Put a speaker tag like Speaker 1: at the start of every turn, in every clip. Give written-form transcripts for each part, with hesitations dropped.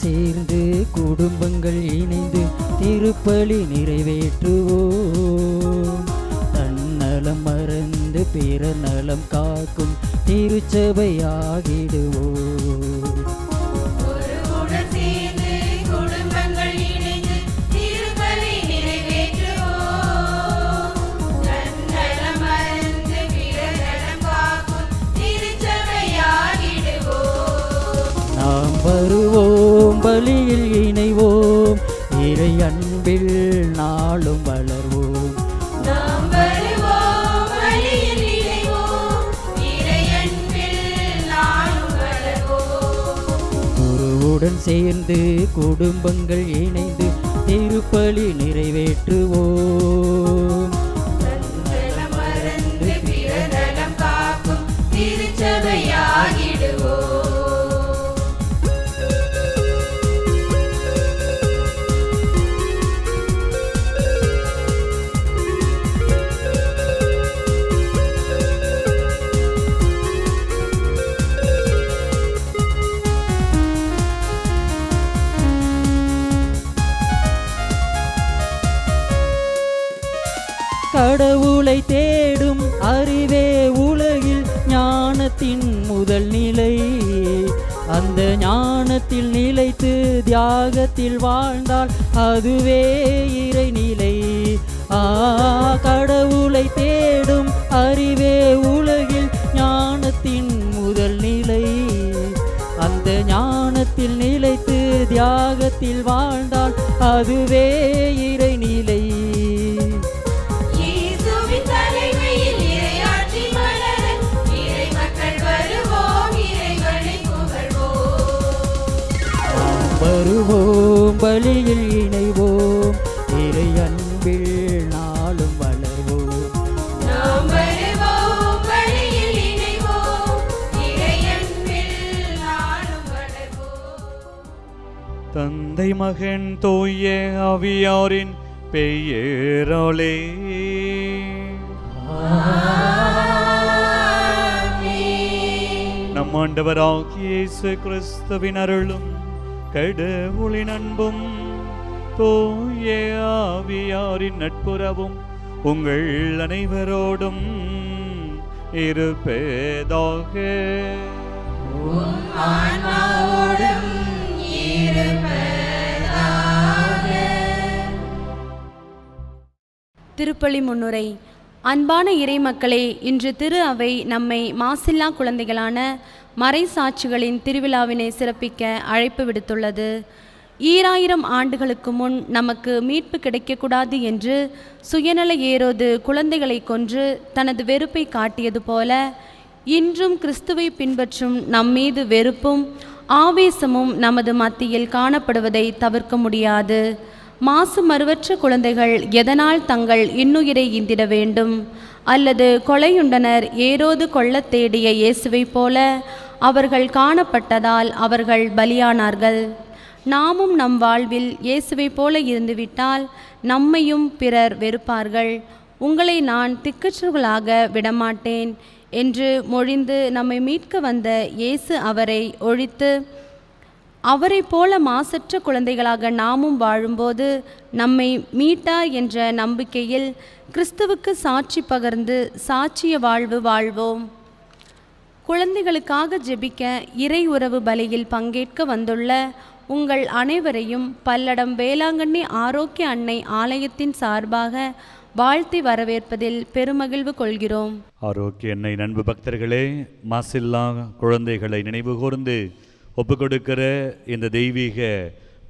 Speaker 1: சேர்ந்து குடும்பங்கள் இணைந்து திருப்பலி நிறைவேற்றுவோம். தன்னலம் மறந்து பிற நலம் காக்கும் திருச்சபையாகிடுவோம். வருவோம், பலியில் இணைவோம், இறை அன்பில் நாளும் வளர்வோம்.
Speaker 2: நாம் வருவோம், பலியில் இணைவோம், இறை அன்பில் நாளும் வளர்வோம்.
Speaker 1: குருவுடன் சேர்ந்து குடும்பங்கள் இணைந்து திருப்பலி நிறைவேற்றுவோம்.
Speaker 2: தன்னலம் மறந்து பிற நலம் காக்கும் திருச்சபையாகிடுவோம்.
Speaker 1: கடவுளை தேடும் அறிவே உலகில் ஞானத்தின் முதல் நிலை. அந்த ஞானத்தில் நிலைத்து தியாகத்தில் வாழ்ந்தால் அதுவே இறைநிலை. கடவுளை தேடும் அறிவே உலகில் ஞானத்தின் முதல் நிலை. அந்த ஞானத்தில் நிலைத்து தியாகத்தில் வாழ்ந்தால் அதுவே இறைநிலை. வருவோம், பலியில் இணைவோம், இறை அன்பில் நாளும் வளர்வோம்.
Speaker 2: நாம் வருவோம், பலியில் இணைவோம், இறை அன்பில் நாளும் வளர்வோம்.
Speaker 3: தந்தை மகன் தூய ஆவியாரின் பெயராலே நம் ஆண்டவராகிய இயேசு கிறிஸ்துவின் அருளும் கடவுளின் அன்பும் தூய ஆவியாரின் நட்புறவும் உங்கள் அனைவரோடும் இருப்பதாக.
Speaker 4: திருப்பலி முன்னுரை. அன்பான இறைமக்களே, இன்று திரு அவை நம்மை மாசில்லா குழந்தைகளான மறைசாட்சிகளின் திருவிழாவினை சிறப்பிக்க அழைப்பு விடுத்துள்ளது. 2000 ஆண்டுகளுக்கு முன் நமக்கு மீட்பு கிடைக்கக்கூடாது என்று சுயநல ஏரோது குழந்தைகளை கொன்று தனது வெறுப்பை காட்டியது போல இன்றும் கிறிஸ்துவை பின்பற்றும் நம்மீது வெறுப்பும் ஆவேசமும் நமது மத்தியில் காணப்படுவதை தவிர்க்க முடியாது. மாசு மறுவற்ற குழந்தைகள் எதனால் தங்கள் இன்னுயிரை ஈந்திட வேண்டும்? அல்லது கொலையுண்டனர் ஏரோது கொள்ளத் தேடிய இயேசுவை போல அவர்கள் காணப்பட்டதால் அவர்கள் பலியானார்கள். நாமும் நம் வாழ்வில் இயேசுவை போல இருந்துவிட்டால் நம்மையும் பிறர் வெறுப்பார்கள். உங்களை நான் திக்கற்றவர்களாக விடமாட்டேன் என்று மொழிந்து நம்மை மீட்க வந்த இயேசு அவரை ஒழித்து அவரை போல மாசற்ற குழந்தைகளாக நாமும் வாழும்போது நம்மை மீட்டார் என்ற நம்பிக்கையில் கிறிஸ்துவுக்கு சாட்சி பகர்ந்து சாட்சிய வாழ்வு வாழ்வோம். குழந்தைகளுக்காக ஜெபிக்க இறை உறவு பலியில் பங்கேற்க வந்துள்ள உங்கள் அனைவரையும் பல்லடம் வேளாங்கண்ணி ஆரோக்கிய அன்னை ஆலயத்தின் சார்பாக வாழ்த்தி வரவேற்பதில் பெருமகிழ்வு கொள்கிறோம்.
Speaker 3: ஆரோக்கிய அன்னை நண்பு பக்தர்களே, மாசில்லா குழந்தைகளை நினைவு கூர்ந்து ஒப்புக்கொடுக்கிற இந்த தெய்வீக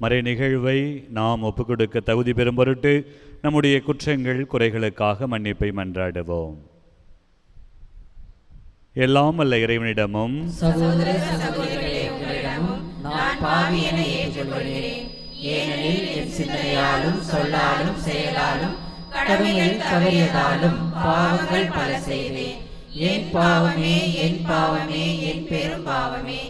Speaker 3: மறை நிகழ்வை நாம் ஒப்புக்கொடுக்க தகுதி பெறும் பொருட்டு நம்முடைய குற்றங்கள் குறைகளுக்காக மன்னிப்பை மன்றாடுவோம். எல்லாம் அல்ல இறைவனிடமும்
Speaker 2: சகோதர சகோதரிகளே, உங்களிடமும் நான் பாவி என ஏற்றுக்கொள்கிறேன். ஏனெனில் என் சிந்தனையாலும் சொல்லாலும் செயலாலும் கடமையில் தவறியதாலும் பாவங்கள் பல செய்தேன். என் பாவமே, என் பாவமே, என் பெரும் பாவமே.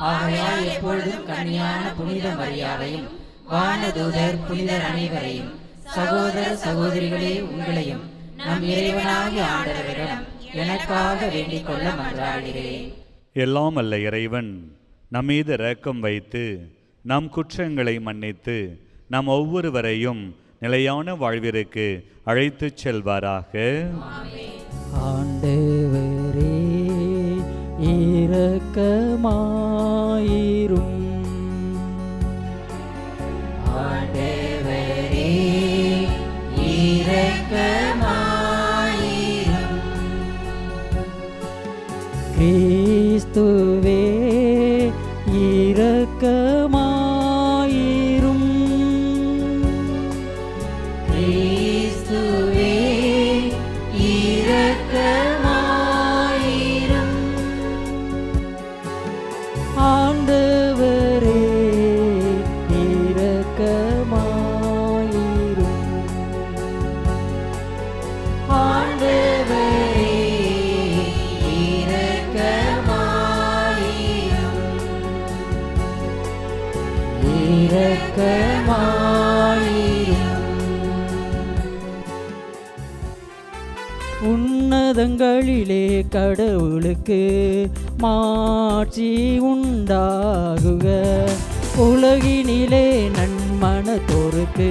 Speaker 2: ஆகையால் எப்பொழுதும் கன்னியான புனித மரியாதையும் வானதூதர் புனிதர் அனைவரையும் சகோதர சகோதரிகளே உங்களையும் நம் இறைவனாகிய ஆண்டவரிடம் எனக்காக வேண்டிக் கொள்ள மன்றாடுகிறேன்.
Speaker 3: எல்லாம் அல்ல இறைவன் நம்மீது இரக்கம் வைத்து நம் குற்றங்களை மன்னித்து நம் ஒவ்வொருவரையும் நிலையான வாழ்விற்கு அழைத்துச் செல்வாராக.
Speaker 1: ஆண்டவரே இரக்கமாயிரும்.
Speaker 2: ஆண்டவரே இரக்கமாயிரும்.
Speaker 1: கிறிஸ்துவே இரக்கமாயிரும்.
Speaker 2: கிறிஸ்துவே இரக்கமாயிரும்.
Speaker 1: ஆண்டவரே இரக்கமாயிரும்.
Speaker 2: ஆண்டவரே இரக்கமாயிரும்.
Speaker 1: இரக்கமாயிரும். உன்னதங்களிலே கடவுளுக்கு மாட்சி உண்டாகுக. உலகினிலே நன்மனத்தோருக்கு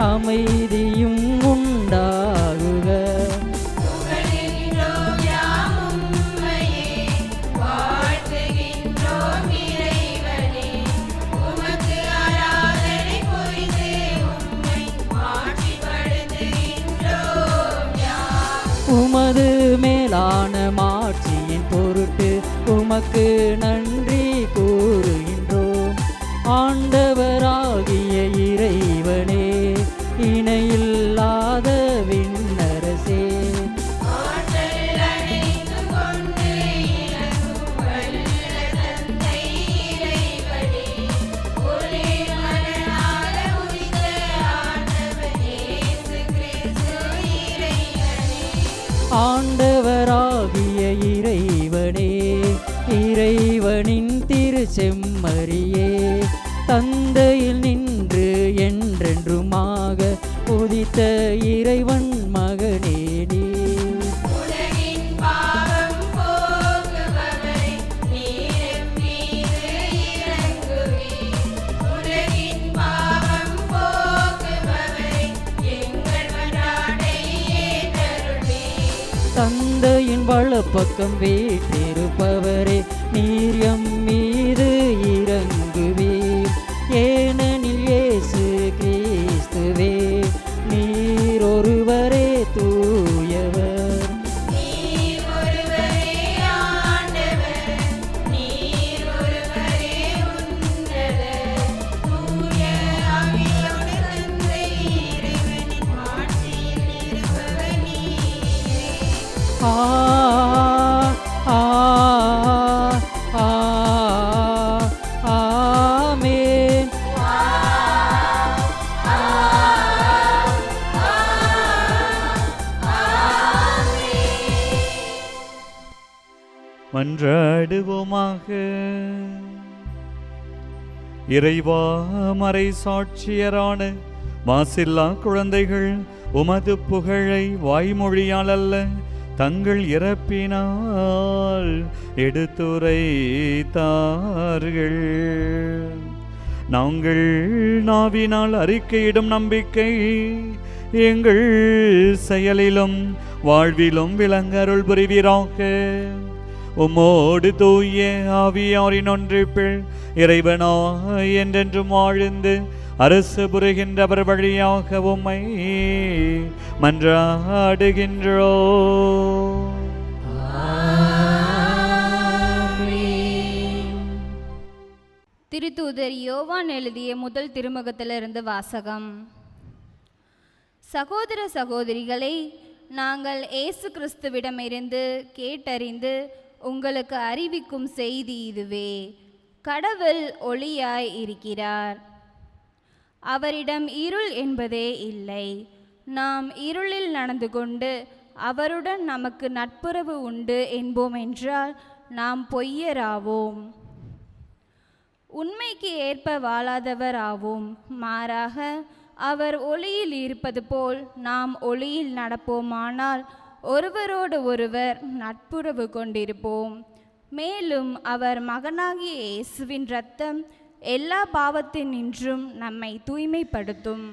Speaker 1: அமைதியும் உண்டாகுக.
Speaker 2: புகழுகின்றோம் யாம் உம்மையே, வாழ்த்துகின்றோம் இறைவனே. உமக்கு ஆராதனை புரிந்து உம்மை மாட்சிப்படுத்துகின்றோம் யாம்.
Speaker 1: உமது மேலான மாட்சியின் பொருட்டு உமக்கு நன்றி கூறுகின்றோம். ஆண்டவராகிய இறைவனே, இணையில்லாத விண்ணரசே,
Speaker 2: ஆற்றல் அனைத்தும் கொண்டு இறங்கும் வல்ல தந்தை இறைவனே. ஒரே மகனாக உதித்த ஆண்டவர் இயேசு கிறிஸ்து இறைவனே.
Speaker 1: ஆண்டவராகிய இறைவனே, இறைவனின் திருச்செம்மறியே, தந்தையில் நின்று என்றென்றுமாக உதித்த இறைவன் மகனே நீ.
Speaker 2: உலகின் பாவம் போக்குபவரே, நீர் எம் மீது இறங்குவீர். உலகின் பாவம் போக்குபவரே, எங்கள் மன்றாட்டை ஏற்றருள்வீர்.
Speaker 1: தந்தையின் வலப்பக்கம் வீற்றிருப்பவரே, நீர் எம் மீது இறங்குவீர். ஏனெனில் இயேசு கிறிஸ்துவே, நீர் ஒருவரே தூயவர்.
Speaker 2: நீர் ஒருவரே ஆண்டவர், நீர் ஒருவரே உன்னதர். தூய ஆவியோடு தந்தை இறைவனின் ஆட்சியில் இருப்பவர் நீரே.
Speaker 1: ஆ ஆ ஆ ஆமென்.
Speaker 3: மன்றாடுவோமாக. இறைவா, மறை சாட்சியரான மாசில்லா குழந்தைகள் உமது புகழை வாய்மொழியால் அல்ல, தங்கள் இறப்பினால் எடுத்துரைத்தார்கள். நாங்கள் நாவினால் அறிக்கையிடும் நம்பிக்கை எங்கள் செயலிலும் வாழ்விலும் விளங்க அருள் புரிவீராக. உம்மோடு தூய ஆவியாரின் ஒன்றிப்பில் இறைவனா என்றென்றும் வாழ்ந்து அரசு புரிகின்றவர் வழியாக உம்மை மன்றாடுகின்றோ.
Speaker 5: திருத்தூதர் யோவான் எழுதிய முதல் திருமுகத்திலிருந்து வாசகம். சகோதர சகோதரிகளை, நாங்கள் இயேசு கிறிஸ்துவிடமிருந்து கேட்டறிந்து உங்களுக்கு அறிவிக்கும் செய்தி இதுவே: கடவுள் ஒளியாய் இருக்கிறார், அவரிடம் இருள் என்பதே இல்லை. நாம் இருளில் நடந்து கொண்டு அவருடன் நமக்கு நட்புறவு உண்டு என்போம் என்றால் நாம் பொய்யராவோம், உண்மைக்கு ஏற்ப வாழாதவர் ஆவோம். மாறாக அவர் ஒளியில் இருப்பது போல் நாம் ஒளியில் நடப்போமானால் ஒருவரோடு ஒருவர் நட்புறவு கொண்டிருப்போம். மேலும் அவர் மகனாகிய இயேசுவின் இரத்தம் எல்லா பாவத்தினின்றும் நம்மை தூய்மைப்படுத்தும்.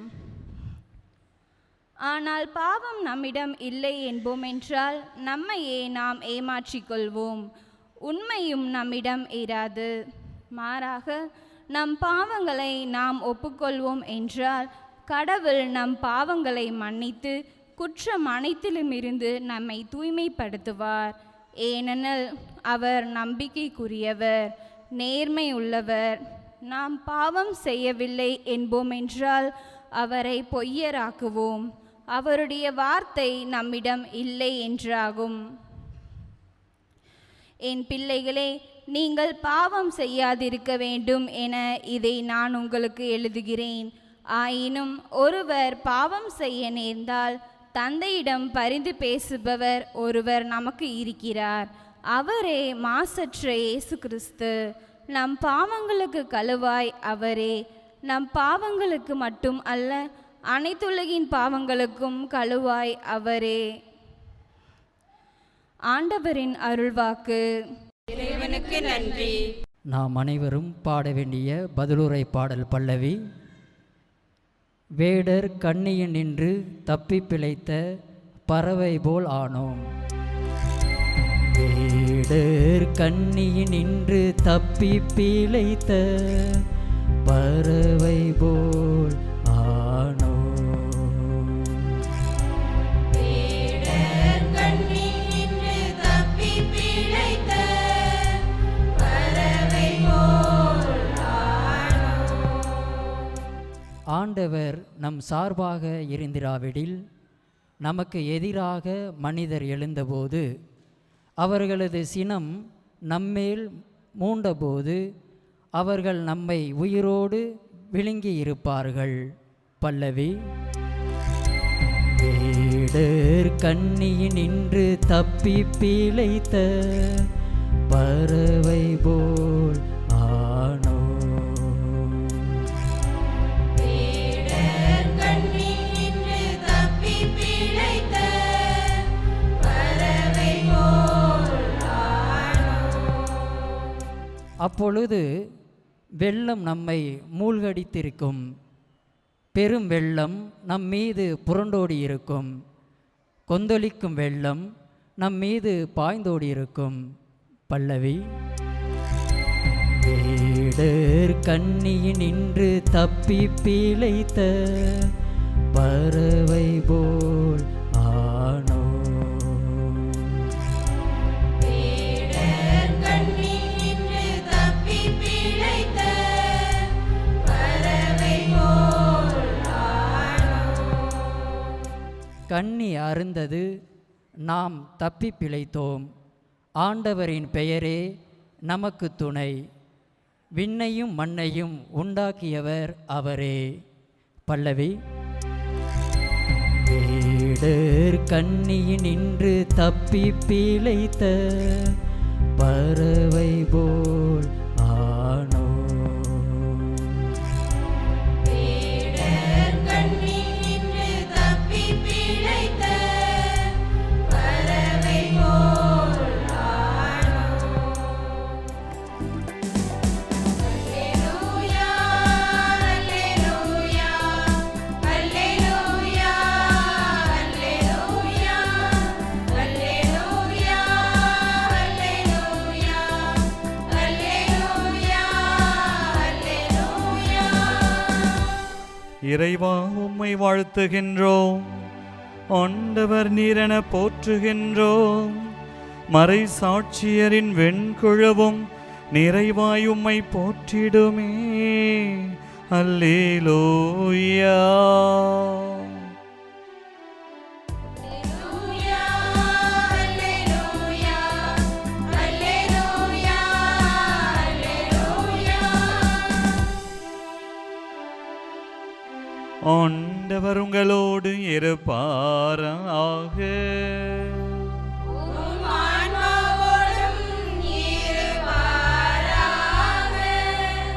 Speaker 5: ஆனால் பாவம் நம்மிடம் இல்லை என்போம் என்றால் நம்மையே நாம் ஏமாற்றிக்கொள்வோம், உண்மையும் நம்மிடம் இராது. மாறாக நம் பாவங்களை நாம் ஒப்புக்கொள்வோம் என்றால் கடவுள் நம் பாவங்களை மன்னித்து குற்றம் அனைத்திலுமிருந்து நம்மை தூய்மைப்படுத்துவார். ஏனெனில் அவர் நம்பிக்கைக்குரியவர், நேர்மை உள்ளவர். நாம் பாவம் செய்யவில்லை என்போம் என்றால் அவரை பொய்யராக்குவோம், அவருடைய வார்த்தை நம்மிடம் இல்லை என்றாகும். என் பிள்ளைகளே, நீங்கள் பாவம் செய்யாதிருக்க வேண்டும் என இதை நான் உங்களுக்கு எழுதுகிறேன். ஆயினும் ஒருவர் பாவம் செய்ய நேர்ந்தால் தந்தையிடம் பரிந்து பேசுபவர் ஒருவர் நமக்கு இருக்கிறார், அவரே மாசற்ற இயேசு கிறிஸ்து. நம் பாவங்களுக்கு கழுவாய் அவரே. நம் பாவங்களுக்கு மட்டும் அல்ல, அனைத்துலகின் பாவங்களுக்கும் கழுவாய் அவரே. ஆண்டவரின் அருள்வாக்கு.
Speaker 2: இறைவனுக்கு நன்றி.
Speaker 1: நாம் அனைவரும் பாட வேண்டிய பதிலுரை பாடல் பல்லவி. வேடர் கண்ணியில் நின்று தப்பி பிழைத்த பறவை போல் ஆனோம். வேடர் கண்ணியில் நின்று தப்பி பிழைத்த பறவை போல் ஆனோம்.
Speaker 2: வேடர் கண்ணில் நின்று தப்பி பிழைத்த பறவை போல் ஆனோம்.
Speaker 1: ஆண்டவர் நம் சார்பாக இருந்திராவிடில் நமக்கு எதிராக மனிதர் எழுந்தபோது அவர்களது சினம் நம்மேல் மூண்டபோது அவர்கள் நம்மை உயிரோடு விழுங்கி இருப்பார்கள். பல்லவி. வேடர் கண்ணியில் நின்று தப்பி பிழைத்த பறவை போல் ஆனோம்.
Speaker 2: வேடர் கண்ணில் நின்று தப்பி பிழைத்த பறவை போல் ஆனோம்.
Speaker 1: அப்பொழுது வெள்ளம் நம்மை மூழ்கடித்திருக்கும், பெரும் வெள்ளம் நம் மீது புரண்டோடி இருக்கும், கொந்தளிக்கும் வெள்ளம் நம் மீது பாய்ந்தோடி இருக்கும். பல்லவி. வேடர் கண்ணியில் நின்று தப்பி பிழைத்த பறவை போல் ஆனோம்.
Speaker 2: வேடர் கண்ணில் நின்று தப்பி பிழைத்த பறவை போல் ஆனோம்.
Speaker 1: கண்ணி அருந்தது, நாம் தப்பி பிழைத்தோம். ஆண்டவரின் பெயரே நமக்கு துணை. விண்ணையும் மண்ணையும் உண்டாக்கியவர் அவரே. பல்லவி. வேடர் கண்ணியில் நின்று தப்பி பிழைத்த பறவை போல் ஆனோம்.
Speaker 2: வேடர் கண்ணில் நின்று தப்பி பிழைத்த பறவை போல் ஆனோம். அல்லேலூயா, அல்லேலூயா, அல்லேலூயா, அல்லேலூயா, அல்லேலூயா, அல்லேலூயா, அல்லேலூயா, அல்லேலூயா.
Speaker 3: இறைவா, உம்மை வாழ்த்துகின்றோம். ஆண்டவர் நீரென போற்றுகின்றோம். மறை சாட்சியரின் வெண்குழவும் நிறைவாய் உம்மை போற்றிடுமே. அல்லேலூயா.
Speaker 2: அல்லேலூயா, அல்லேலூயா, அல்லேலூயா, அல்லேலூயா.
Speaker 3: ஆண்டவர் உங்களோடு இருப்பாராக.
Speaker 2: உம் ஆன்மாவோடும் இருப்பாராக.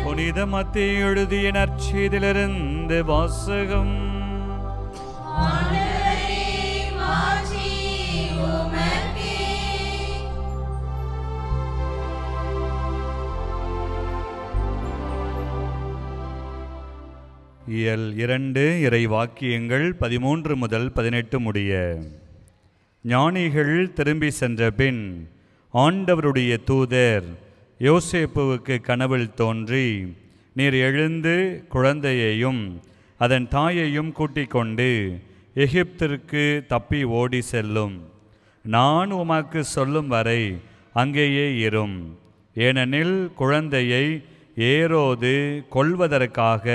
Speaker 3: புனித மத்தேயு எழுதிய நற்செய்தியிலிருந்து வாசகம்.
Speaker 2: ஆண்டவரே, மாட்சி உமக்கே.
Speaker 3: இயல் 2 இறை வாக்கியங்கள் 13 முதல் 18 முடிய. ஞானிகள் திரும்பி சென்ற பின் ஆண்டவருடைய தூதர் யோசேப்புவுக்கு கனவில் தோன்றி, நீர் எழுந்து குழந்தையையும் அதன் தாயையும் கூட்டிக் கொண்டு எகிப்திற்கு தப்பி ஓடி செல்லும். நான் உமக்கு சொல்லும் வரை அங்கேயே இரும். ஏனெனில் குழந்தையை ஏரோது கொல்வதற்காக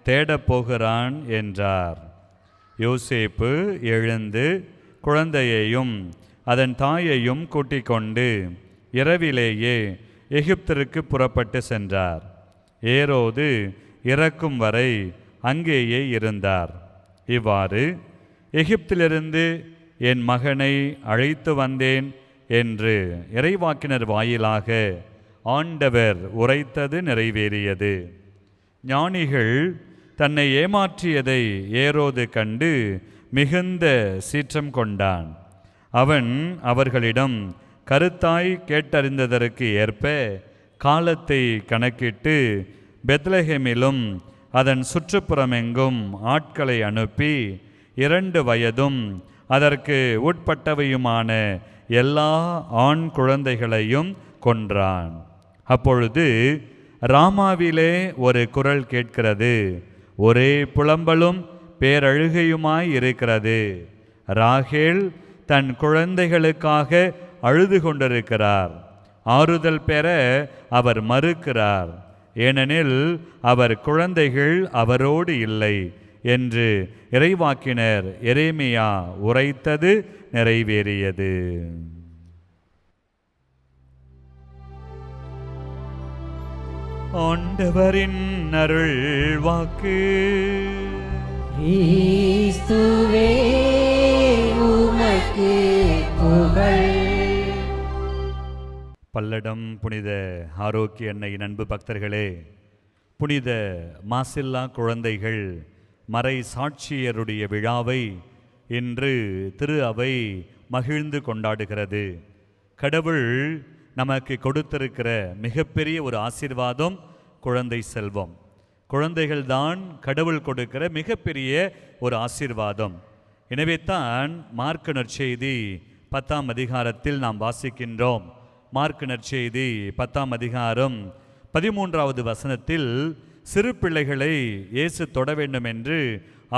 Speaker 3: தேடப்போகிறான் என்றார். யோசேப்பு எழுந்து குழந்தையையும் அதன் தாயையும் கூட்டிக் கொண்டு இரவிலேயே எகிப்திற்கு புறப்பட்டு சென்றார். ஏரோது இறக்கும் வரை அங்கேயே இருந்தார். இவ்வாறு எகிப்திலிருந்து என் மகனை அழைத்து வந்தேன் என்று இறைவாக்கினர் வாயிலாக ஆண்டவர் உரைத்தது நிறைவேறியது. ஞானிகள் தன்னை ஏமாற்றியதை ஏரோது கண்டு மிகுந்த சீற்றம் கொண்டான். அவன் அவர்களிடம் கருத்தாய் கேட்டறிந்ததற்கு ஏற்ப காலத்தை கணக்கிட்டு பெத்லஹேமிலும் அதன் சுற்றுப்புறமெங்கும் ஆட்களை அனுப்பி 2 வயதும் அதற்கு உட்பட்டவையுமான எல்லா ஆண் குழந்தைகளையும் கொன்றான். அப்பொழுது ராமாவிலே ஒரு குரல் கேட்கிறது, ஒரே புலம்பலும் பேரழுகையுமாய் இருக்கிறது. ராகேல் தன் குழந்தைகளுக்காக அழுது கொண்டிருக்கிறார். ஆறுதல் பெற அவர் மறுக்கிறார். ஏனெனில் அவர் குழந்தைகள் அவரோடு இல்லை என்று இறைவாக்கினர் எரேமியா உரைத்தது நிறைவேறியது. ஆண்டவரின் அருள் வாக்கு.
Speaker 2: கிறிஸ்துவே உமக்கு புகழ்.
Speaker 3: பல்லடம் புனித ஆரோக்கிய அன்னையின் அன்பு பக்தர்களே, புனித மாசில்லா குழந்தைகள் மறை சாட்சியருடைய விழாவை இன்று திரு அவை மகிழ்ந்து கொண்டாடுகிறது. கடவுள் நமக்கு கொடுத்திருக்கிற மிகப்பெரிய ஒரு ஆசீர்வாதம் குழந்தை செல்வம். குழந்தைகள்தான் கடவுள் கொடுக்கிற மிகப்பெரிய ஒரு ஆசீர்வாதம். எனவே தான் மார்க்கு நற்செய்தி 10ஆம் அதிகாரத்தில் நாம் வாசிக்கின்றோம். மார்க்கு நற்செய்தி 10ஆம் அதிகாரம் 13வது வசனத்தில் சிறு பிள்ளைகளை இயேசு தொட வேண்டும் என்று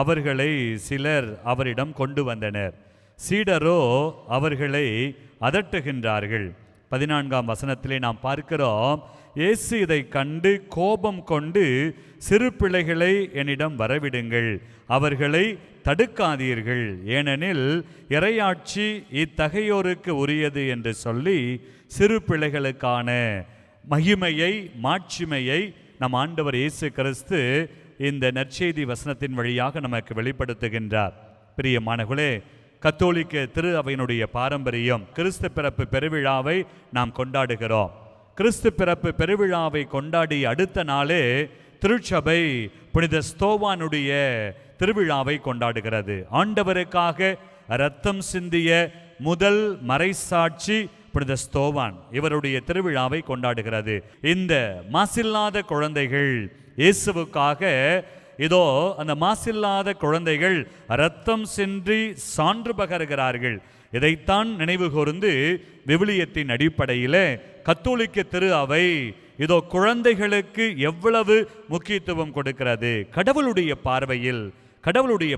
Speaker 3: அவர்களை சிலர் அவரிடம் கொண்டு வந்தனர். சீடரோ அவர்களை அதட்டுகின்றார்கள். 14ஆம் வசனத்திலே நாம் பார்க்கிறோம், இயேசு இதை கண்டு கோபம் கொண்டு, சிறு பிள்ளைகளை என்னிடம் வரவிடுங்கள், அவர்களை தடுக்காதீர்கள், ஏனெனில் இறையாட்சி இத்தகையோருக்கு உரியது என்று சொல்லி சிறு பிள்ளைகளுக்கான மகிமையை மாட்சிமையை நம் ஆண்டவர் இயேசு கிறிஸ்து இந்த நற்செய்தி வசனத்தின் வழியாக நமக்கு வெளிப்படுத்துகின்றார். பிரியமானவர்களே, கத்தோலிக்க திரு அவையினுடைய பாரம்பரியம் கிறிஸ்து பிறப்பு பெருவிழாவை நாம் கொண்டாடுகிறோம். கிறிஸ்து பிறப்பு பெருவிழாவை கொண்டாடி அடுத்த நாளே திருச்சபை புனித ஸ்தோவானுடைய திருவிழாவை கொண்டாடுகிறது. ஆண்டவருக்காக இரத்தம் சிந்திய முதல் மறைசாட்சி புனித ஸ்தோவான், இவருடைய திருவிழாவை கொண்டாடுகிறது. இந்த மாசில்லாத குழந்தைகள் இயேசுவுக்காக, இதோ அந்த மாசில்லாத குழந்தைகள் இரத்தம் சிந்தி சான்று பகருகிறார்கள். இதைத்தான் நினைவு கூர்ந்து விவிலியத்தின் அடிப்படையில் கத்தோலிக்க திரு அவை இதோ குழந்தைகளுக்கு எவ்வளவு முக்கியத்துவம் கொடுக்கிறது. கடவுளுடைய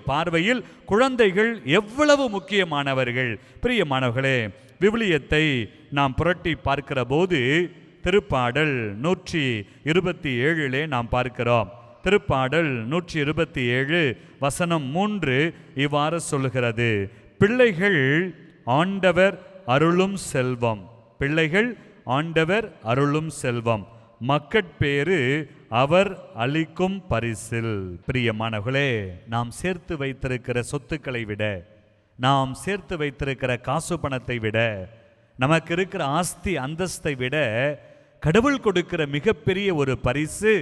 Speaker 3: பார்வையில் குழந்தைகள் எவ்வளவு முக்கியமானவர்கள். பிரியமானவர்களே, விவிலியத்தை நாம் புரட்டி பார்க்கிற போது திருப்பாடல் 127 நாம் பார்க்கிறோம். திருப்பாடல் 127 வசனம் 3 இவ்வாறு சொல்லுகிறது, பிள்ளைகள் ஆண்டவர் அருளும் செல்வம், பிள்ளைகள் ஆண்டவர் அருளும் செல்வம், மக்கட்பேறு அவர் அளிக்கும் பரிசில். பிரியமானவர்களே, நாம் சேர்த்து வைத்திருக்கிற சொத்துக்களை விட, நாம் சேர்த்து வைத்திருக்கிற காசு பணத்தை விட, நமக்கு இருக்கிற ஆஸ்தி அந்தஸ்தை விட கடவுள் கொடுக்கிற மிகப்பெரிய ஒரு பரிசு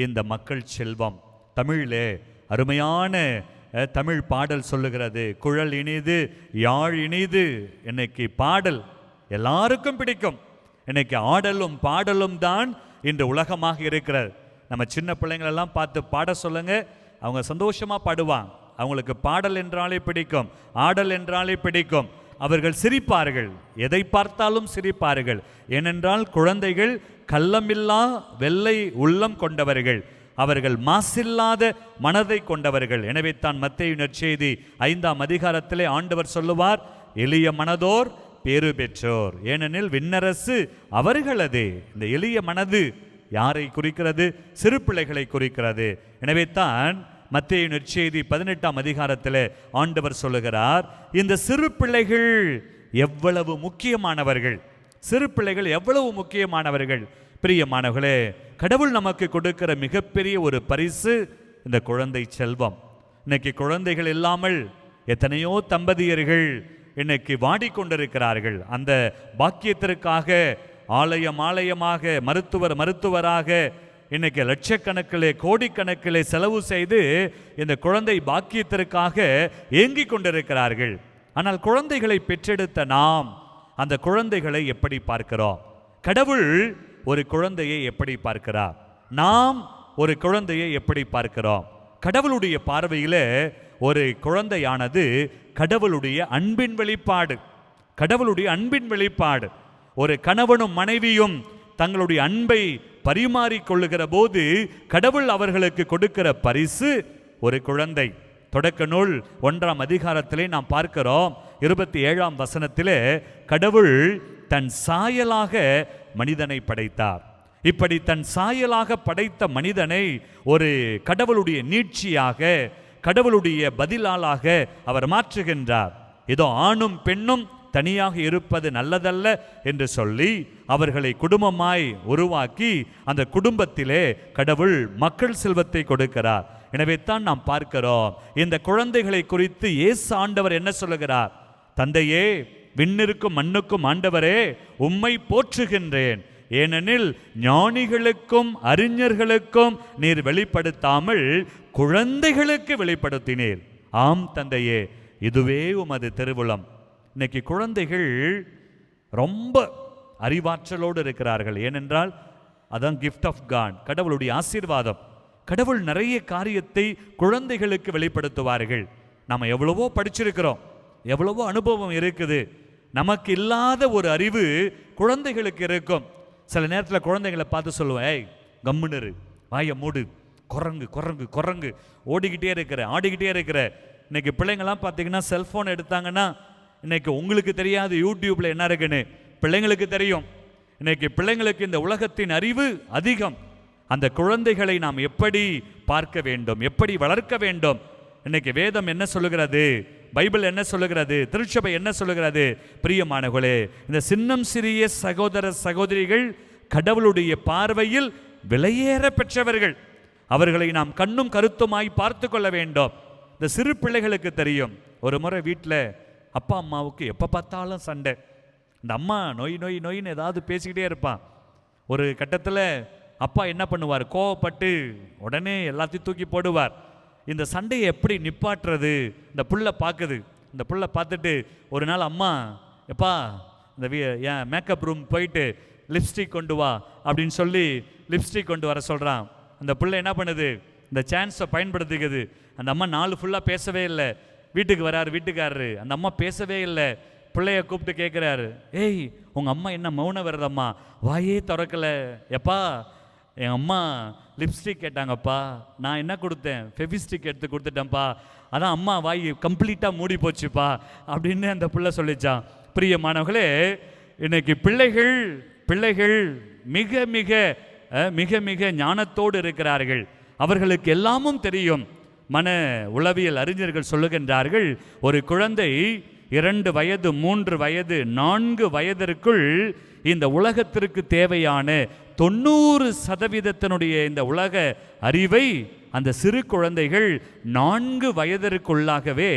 Speaker 3: இந்த மக்கள் செல்வம். தமிழிலே அருமையான தமிழ் பாடல் சொல்லுகிறது, குழல் இனிது யாழ் இனிது. இன்னைக்கு பாடல் எல்லாருக்கும் பிடிக்கும். இன்னைக்கு ஆடலும் பாடலும் தான் இன்று உலகமாக இருக்கிறது. நம்ம சின்ன பிள்ளைங்களெல்லாம் பார்த்து பாட சொல்லுங்க, அவங்க சந்தோஷமாக பாடுவாங்க. அவங்களுக்கு பாடல் என்றாலே பிடிக்கும், ஆடல் என்றாலே பிடிக்கும். அவர்கள் சிரிப்பார்கள், எதை பார்த்தாலும் சிரிப்பார்கள். ஏனென்றால் குழந்தைகள் கள்ளமில்லா வெள்ளை உள்ளம் கொண்டவர்கள், அவர்கள் மாசில்லாத மனதை கொண்டவர்கள். எனவே தான் மத்தேயு நற்செய்தி 5ஆம் அதிகாரத்திலே ஆண்டவர் சொல்லுவார், எளிய மனதோர் பேறு பெற்றோர், ஏனெனில் விண்ணரசு அவர்களது. இந்த எளிய மனது யாரை குறிக்கிறது? சிறு பிள்ளைகளை குறிக்கிறது. எனவே தான் மத்தேயு நற்செய்தி 18ஆம் அதிகாரத்தில் ஆண்டவர் சொல்லுகிறார், இந்த சிறு பிள்ளைகள் எவ்வளவு முக்கியமானவர்கள், சிறு பிள்ளைகள் எவ்வளவு முக்கியமானவர்கள். பிரியமானவர்களே, கடவுள் நமக்கு கொடுக்கிற மிகப்பெரிய ஒரு பரிசு இந்த குழந்தை செல்வம். இன்னைக்கு குழந்தைகள் இல்லாமல் எத்தனையோ தம்பதியர்கள் இன்னைக்கு வாடிக்கொண்டிருக்கிறார்கள். அந்த பாக்கியத்திற்காக ஆலயம் ஆலயமாக, மருத்துவராக இன்னைக்கு லட்சக்கணக்கிலே கோடிக்கணக்கிலே செலவு செய்து இந்த குழந்தை பாக்கியத்திற்காக ஏங்கிக் கொண்டிருக்கிறார்கள். ஆனால் குழந்தைகளை பெற்றெடுத்த நாம் அந்த குழந்தைகளை எப்படி பார்க்கிறோம்? கடவுள் ஒரு குழந்தையை எப்படி பார்க்கிறார்? நாம் ஒரு குழந்தையை எப்படி பார்க்கிறோம்? கடவுளுடைய பார்வையில் ஒரு குழந்தையானது கடவுளுடைய அன்பின் வெளிப்பாடு, கடவுளுடைய அன்பின் வெளிப்பாடு. ஒரு கணவனும் மனைவியும் தங்களுடைய அன்பை பரிமாறிக்கொள்ளுகிற போது கடவுள் அவர்களுக்கு கொடுக்கிற பரிசு ஒரு குழந்தை. தொடக்க நூல் 1ஆம் அதிகாரத்திலே நாம் பார்க்கிறோம், 27ஆம் வசனத்திலே கடவுள் தன் சாயலாக மனிதனை படைத்தார். இப்படி தன் சாயலாக படைத்த மனிதனை ஒரு கடவுளுடைய நீட்சியாக, கடவுளுடைய பதிலாளாக அவர் மாற்றுகின்றார். இதோ ஆணும் பெண்ணும் தனியாக இருப்பது நல்லதல்ல என்று சொல்லி அவர்களை குடும்பமாய் உருவாக்கி அந்த குடும்பத்திலே கடவுள் மக்கள் செல்வத்தை கொடுக்கிறார். எனவே தான் நாம் பார்க்கிறோம், இந்த குழந்தைகளை குறித்து இயேசு ஆண்டவர் என்ன சொல்லுகிறார்? தந்தையே, விண்ணிற்கும் மண்ணுக்கும் ஆண்டவரே, உம்மை போற்றுகின்றேன், ஏனெனில் ஞானிகளுக்கும் அறிஞர்களுக்கும் நீர் வெளிப்படுத்தாமல் குழந்தைகளுக்கு வெளிப்படுத்தினீர். ஆம் தந்தையே, இதுவே உமது திருவுளம். இன்னைக்கு குழந்தைகள் ரொம்ப அறிவாற்றலோடு இருக்கிறார்கள். ஏனென்றால் அதான் கிஃப்ட் ஆஃப் காட், கடவுளுடைய ஆசீர்வாதம். கடவுள் நிறைய காரியத்தை குழந்தைகளுக்கு வெளிப்படுத்துவார்கள். நாம் எவ்வளவோ படிச்சிருக்கிறோம், எவ்வளவோ அனுபவம் இருக்குது, நமக்கு இல்லாத ஒரு அறிவு குழந்தைகளுக்கு இருக்கும். சில நேரத்தில் குழந்தைகளை பார்த்து சொல்லுவேன், ஏய் கம்முனரு, வாய மூடு, குரங்கு குரங்கு குரங்கு, ஓடிக்கிட்டே இருக்கிற ஆடிக்கிட்டே இருக்கிற. இன்னைக்கு பிள்ளைங்கள்லாம் பார்த்தீங்கன்னா செல்ஃபோன் எடுத்தாங்கன்னா இன்னைக்கு உங்களுக்கு தெரியாது யூடியூப்ல என்ன இருக்குன்னு, பிள்ளைங்களுக்கு தெரியும். இன்னைக்கு பிள்ளைங்களுக்கு இந்த உலகத்தின் அறிவு அதிகம். அந்த குழந்தைகளை நாம் எப்படி பார்க்க வேண்டும், எப்படி வளர்க்க வேண்டும்? இன்னைக்கு வேதம் என்ன சொல்லுகிறது, பைபிள் என்ன சொல்லுகிறது, திருச்சபை என்ன சொல்லுகிறது? பிரியமானவர்களே, இந்த சின்னம் சிறிய சகோதர சகோதரிகள் கடவுளுடைய பார்வையில் விலையேற பெற்றவர்கள். அவர்களை நாம் கண்ணும் கருத்துமாய் பார்த்து கொள்ள வேண்டும். இந்த சிறு பிள்ளைகளுக்கு தெரியும். ஒரு முறை வீட்டில் அப்பா அம்மாவுக்கு எப்போ பார்த்தாலும் சண்டை. இந்த அம்மா நொய் நொய் நொயின்னு ஏதாவது பேசிக்கிட்டே இருப்பான். ஒரு கட்டத்தில் அப்பா என்ன பண்ணுவார், கோவப்பட்டு உடனே எல்லாத்தையும் தூக்கி போடுவார். இந்த சண்டையை எப்படி நிப்பாட்டுறது? இந்த புள்ள பார்க்குது. இந்த புள்ள பார்த்துட்டு ஒரு நாள் அம்மா, எப்பா இந்த என் மேக்கப் ரூம் போயிட்டு லிப்ஸ்டிக் கொண்டு வா அப்படின்னு சொல்லி லிப்ஸ்டிக் கொண்டு வர சொல்கிறான். அந்த புள்ள என்ன பண்ணுது, இந்த சான்ஸை பயன்படுத்திக்குது. அந்த அம்மா நாள் ஃபுல்லாக பேசவே இல்லை. வீட்டுக்கு வராரு வீட்டுக்காரரு, அந்த அம்மா பேசவே இல்லை. பிள்ளைய கூப்பிட்டு கேட்குறாரு, ஏய் உங்கள் அம்மா என்ன மௌன விரதம்மா, வாயே திறக்கலை. எப்பா என் அம்மா லிப்ஸ்டிக் கேட்டாங்கப்பா, நான் என்ன கொடுத்தேன், ஃபெவிஸ்டிக் எடுத்து கொடுத்துட்டேன்ப்பா, அதான் அம்மா வாய் கம்ப்ளீட்டாக மூடி போச்சுப்பா அப்படின்னு அந்த பிள்ளை சொல்லிச்சான். பிரியமானவர்களே, இன்னைக்கு பிள்ளைகள் மிக மிக மிக மிக ஞானத்தோடு இருக்கிறார்கள். அவர்களுக்கு எல்லாமும் தெரியும். மன உளவியல் அறிஞர்கள் சொல்லுகின்றார்கள், ஒரு குழந்தை 2 வயது 3 வயது 4 வயதிற்குள் இந்த உலகத்திற்கு தேவையான 90% இந்த உலக அறிவை அந்த சிறு குழந்தைகள் 4 வயதிற்குள்ளாகவே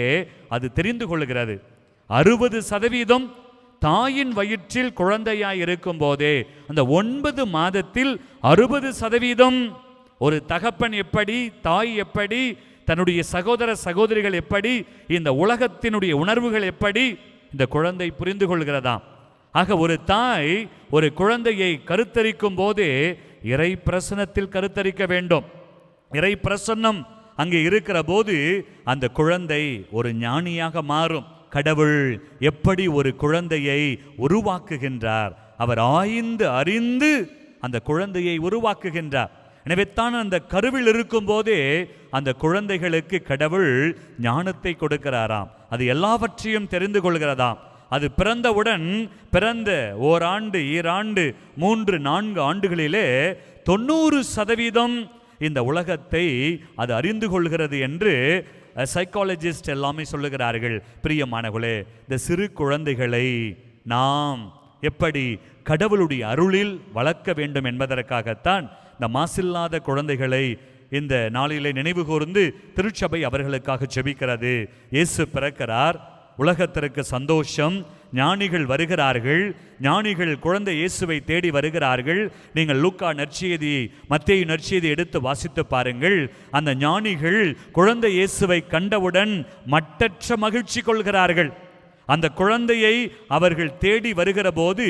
Speaker 3: அது தெரிந்து கொள்கிறது. 60% தாயின் வயிற்றில் குழந்தையாய் இருக்கும் போதே அந்த 9 மாதத்தில் 60% ஒரு தகப்பன் எப்படி, தாய் எப்படி, தன்னுடைய சகோதர சகோதரிகள் எப்படி, இந்த உலகத்தினுடைய உணர்வுகள் எப்படி இந்த குழந்தை புரிந்து கொள்கிறதாம். ஆக ஒரு தாய் ஒரு குழந்தையை கருத்தரிக்கும் போதே இறை பிரசன்னத்தில் கருத்தரிக்க வேண்டும். இறை பிரசன்னம் அங்கே இருக்கிற போது அந்த குழந்தை ஒரு ஞானியாக மாறும். கடவுள் எப்படி ஒரு குழந்தையை உருவாக்குகின்றார், அவர் ஆய்ந்து அறிந்து அந்த குழந்தையை உருவாக்குகின்றார். எனவே தான் அந்த கருவில் இருக்கும் போதே அந்த குழந்தைகளுக்கு கடவுள் ஞானத்தை கொடுக்கிறாராம். அது எல்லாவற்றையும் தெரிந்து கொள்கிறதாம். அது பிறந்தவுடன் பிறந்த ஓராண்டு, ஈராண்டு, 3-4 ஆண்டுகளிலே 90% இந்த உலகத்தை அது அறிந்து கொள்கிறது என்று சைக்காலஜிஸ்ட் எல்லாமே சொல்லுகிறார்கள். பிரியமானவர்களே, இந்த சிறு குழந்தைகளை நாம் எப்படி கடவுளுடைய அருளில் வளர்க்க வேண்டும் என்பதற்காகத்தான் இந்த மாசில்லாத குழந்தைகளை இந்த நாளிலே நினைவு கூர்ந்து திருச்சபை அவர்களுக்காக ஜெபிக்கிறது. இயேசு பிறக்கிறார், உலகத்திற்கு சந்தோஷம், ஞானிகள் வருகிறார்கள், ஞானிகள் குழந்தை இயேசுவை தேடி வருகிறார்கள். நீங்கள் லூக்கா நற்செய்தி, மத்தேயு நற்செய்தி எடுத்து வாசித்து பாருங்கள். அந்த ஞானிகள் குழந்தை இயேசுவை கண்டவுடன் மட்டற்ற மகிழ்ச்சி கொள்கிறார்கள். அந்த குழந்தையை அவர்கள் தேடி வருகிற போது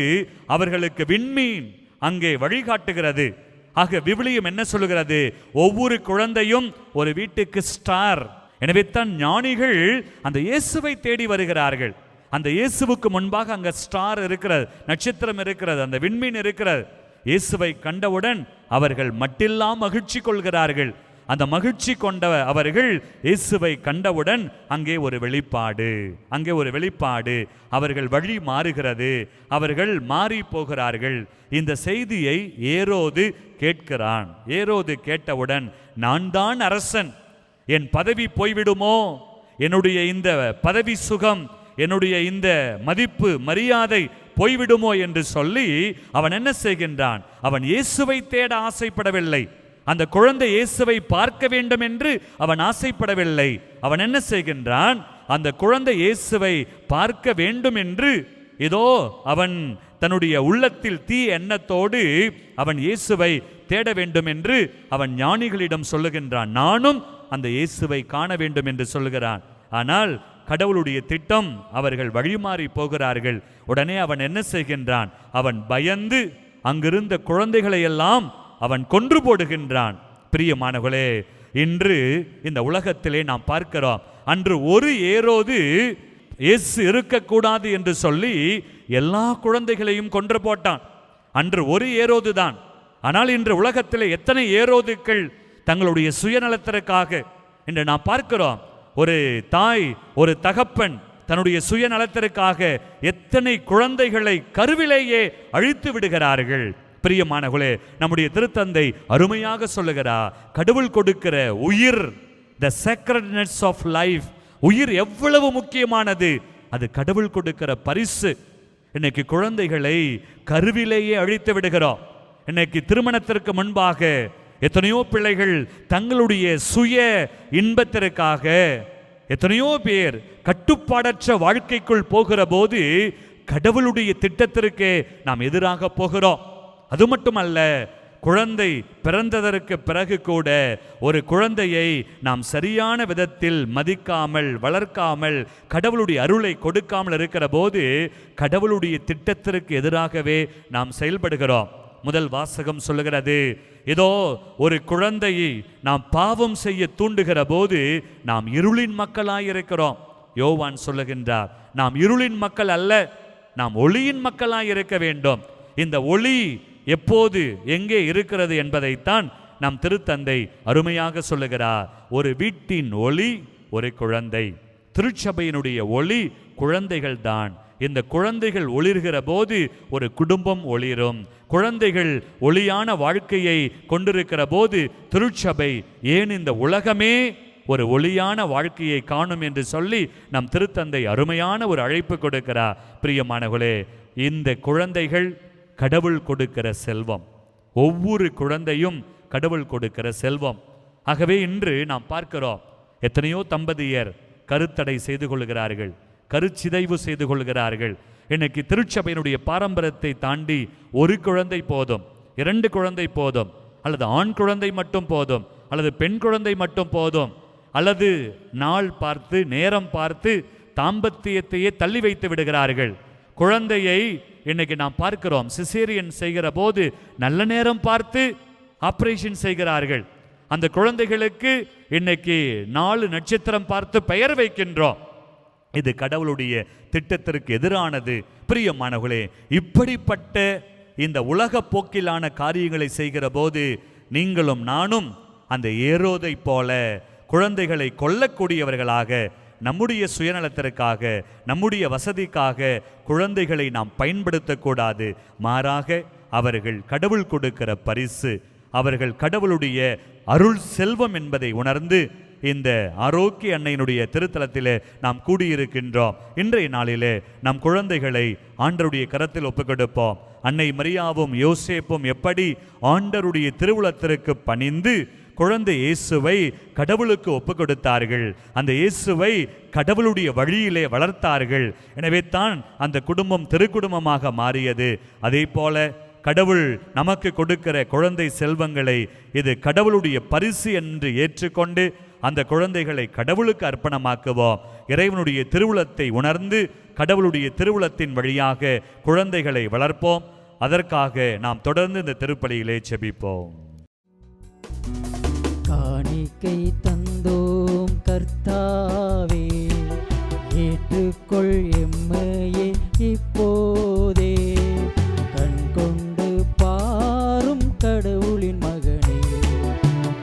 Speaker 3: அவர்களுக்கு விண்மீன் அங்கே வழிகாட்டுகிறது. ஆக விவிலியம் என்ன சொல்லுகிறது? ஒவ்வொரு குழந்தையும் ஒரு வீட்டுக்கு ஸ்டார். எனவே தான் ஞானிகள் அந்த இயேசுவை தேடி வருகிறார்கள். அந்த இயேசுவுக்கு முன்பாக அங்க ஸ்டார் இருக்கிறது, நட்சத்திரம் இருக்கிறது, அந்த விண்மீன் இருக்கிறது. இயேசுவை கண்டவுடன் அவர்கள் மட்டில்லா மகிழ்ச்சி கொள்கிறார்கள். அந்த மகிழ்ச்சி கொண்ட அவர்கள் இயேசுவை கண்டவுடன் அங்கே ஒரு வெளிப்பாடு, அவர்கள் வழி மாறுகிறது, அவர்கள் மாறி போகிறார்கள். இந்த செய்தியை ஏரோது கேட்கிறான். ஏரோது கேட்டவுடன், நான் தான் அரசன், என் பதவி போய்விடுமோ, என்னுடைய இந்த பதவி சுகம், என்னுடைய இந்த மதிப்பு மரியாதை போய்விடுமோ என்று சொல்லி அவன் என்ன செய்கின்றான்? அவன் இயேசுவை தேட ஆசைப்படவில்லை. அந்த குழந்தை இயேசுவை பார்க்க வேண்டும் என்று அவன் ஆசைப்படவில்லை. அவன் என்ன செய்கின்றான்? அந்த குழந்தை இயேசுவை பார்க்க வேண்டும் என்று இதோ அவன் தன்னுடைய உள்ளத்தில் தீ எண்ணத்தோடு அவன் இயேசுவை தேட வேண்டும் என்று அவன் ஞானிகளிடம் சொல்லுகின்றான். நானும் அந்த இயேசுவை காண வேண்டும் என்று சொல்லுகிறான். ஆனால் கடவுளுடைய திட்டம், அவர்கள் வழிமாறி போகிறார்கள். உடனே அவன் என்ன செய்கின்றான்? அவன் பயந்து அங்கிருந்த குழந்தைகளை எல்லாம் அவன் கொன்று போடுகின்றான். பிரியமானவர்களே, இன்று இந்த உலகத்திலே நாம் பார்க்கிறோம், அன்று ஒரு ஏரோது இயேசு இருக்கக்கூடாது என்று சொல்லி எல்லா குழந்தைகளையும் கொன்று போட்டான். அன்று ஒரு ஏரோது தான். ஆனால் இன்று உலகத்திலே எத்தனை ஏரோதுக்கள் தங்களுடைய சுயநலத்திற்காக இன்று நாம் பார்க்கிறோம். ஒரு தாய், ஒரு தகப்பன் தன்னுடைய சுயநலத்திற்காக எத்தனை குழந்தைகளை கருவிலேயே அழித்து விடுகிறார்கள். பிரியமானவர்களே, நம்முடைய திருத்தந்தை அருமையாக சொல்லுகிறார், கடவுள் கொடுக்கிற உயிர், the sacredness of life, உயிர் எவ்வளவு முக்கியமானது, அது கடவுள் கொடுக்கிற பரிசு. இன்னைக்கு குழந்தைகளை கருவிலேயே அழித்து விடுகிறோம். இன்னைக்கு திருமணத்திற்கு முன்பாக எத்தனையோ பிள்ளைகள் தங்களுடைய சுய இன்பத்திற்காக, எத்தனையோ பேர் கட்டுப்பாடற்ற வாழ்க்கைக்குள் போகிற போது கடவுளுடைய திட்டத்திற்கு நாம் எதிராக போகிறோம். அது மட்டுமல்ல, குழந்தை பிறந்ததற்கு பிறகு கூட ஒரு குழந்தையை நாம் சரியான விதத்தில் மதிக்காமல், வளர்க்காமல், கடவுளுடைய அருளை கொடுக்காமல் இருக்கிற போது கடவுளுடைய திட்டத்திற்கு எதிராகவே நாம் செயல்படுகிறோம். முதல் வாசகம் சொல்லுகிறது, இதோ ஒரு குழந்தையை நாம் பாவம் செய்ய தூண்டுகிற போது நாம் இருளின் மக்களாயிருக்கிறோம். யோவான் சொல்லுகின்றார், நாம் இருளின் மக்கள் அல்ல, நாம் ஒளியின் மக்களாயிருக்க வேண்டும். இந்த ஒளி எப்போது எங்கே இருக்கிறது என்பதைத்தான் நம் திருத்தந்தை அருமையாக சொல்லுகிறார். ஒரு வீட்டின் ஒளி ஒரு குழந்தை. திருச்சபையினுடைய ஒளி குழந்தைகள் தான். இந்த குழந்தைகள் ஒளிர்கிற போது ஒரு குடும்பம் ஒளிரும். குழந்தைகள் ஒளியான வாழ்க்கையை கொண்டிருக்கிற போது திருச்சபை, ஏன் இந்த உலகமே ஒரு ஒளியான வாழ்க்கையை காணும் என்று சொல்லி நம் திருத்தந்தை அருமையான ஒரு அழைப்பு கொடுக்கிறார். பிரியமானவர்களே, இந்த குழந்தைகள் கடவுள் கொடுக்கிற செல்வம். ஒவ்வொரு குழந்தையும் கடவுள் கொடுக்கிற செல்வம். ஆகவே இன்று நாம் பார்க்கிறோம், எத்தனையோ தம்பதியர் கருத்தடை செய்து கொள்கிறார்கள், கருச்சிதைவு செய்து கொள்கிறார்கள். இன்னைக்கு திருச்சபையினுடைய பாரம்பரியத்தை தாண்டி ஒரு குழந்தை போதும், 2 குழந்தை போதும், அல்லது ஆண் குழந்தை மட்டும் போதும், அல்லது பெண் குழந்தை மட்டும் போதும், அல்லது நாள் பார்த்து நேரம் பார்த்து தாம்பத்தியத்தையே தள்ளி வைத்து விடுகிறார்கள். குழந்தையை இன்னைக்கு நாம் பார்க்கிறோம், சிசேரியன் செய்கிற போது நல்ல நேரம் பார்த்து ஆபரேஷன் செய்கிறார்கள். அந்த குழந்தைகளுக்கு இன்னைக்கு 4 நட்சத்திரம் பார்த்து பெயர் வைக்கின்றோம். இது கடவுளுடைய திட்டத்திற்கு எதிரானது. பிரியமானவர்களே, இப்படிப்பட்ட இந்த உலக போக்கிலான காரியங்களை செய்கிற போது நீங்களும் நானும் அந்த ஏரோதை போல குழந்தைகளை கொல்லக்கூடியவர்களாக, நம்முடைய சுயநலத்திற்காக, நம்முடைய வசதிக்காக குழந்தைகளை நாம் பயன்படுத்தக்கூடாது. மாறாக அவர்கள் கடவுள் கொடுக்கிற பரிசு, அவர்கள் கடவுளுடைய அருள் செல்வம் என்பதை உணர்ந்து இந்த ஆரோக்கிய அன்னையினுடைய திருத்தலத்திலே நாம் கூடியிருக்கின்றோம். இன்றைய நாளிலே நம் குழந்தைகளை ஆண்டவருடைய கரத்தில் ஒப்புக்கொடுப்போம். அன்னை மரியாவும் யோசேப்பும் எப்படி ஆண்டவருடைய திருவுளத்திற்கு பணிந்து குழந்தை இயேசுவை கடவுளுக்கு ஒப்பு கொடுத்தார்கள், அந்த இயேசுவை கடவுளுடைய வழியிலே வளர்த்தார்கள். எனவே தான் அந்த குடும்பம் திருக்குடும்பமாக மாறியது. அதே போல கடவுள் நமக்கு கொடுக்கிற குழந்தை செல்வங்களை இது கடவுளுடைய பரிசு என்று ஏற்றுக்கொண்டு அந்த குழந்தைகளை கடவுளுக்கு அர்ப்பணமாக்குவோம். இறைவனுடைய திருவுளத்தை உணர்ந்து கடவுளுடைய திருவுளத்தின் வழியாக குழந்தைகளை வளர்ப்போம். அதற்காக நாம் தொடர்ந்து இந்த திருப்பலியிலே செபிப்போம்.
Speaker 1: காணிக்கை தந்தோம் கர்த்தாவே, ஏற்றுக்கொள் எம்மையே இப்போதே. கண் கொண்டு பாரும் கடவுளின் மகனே,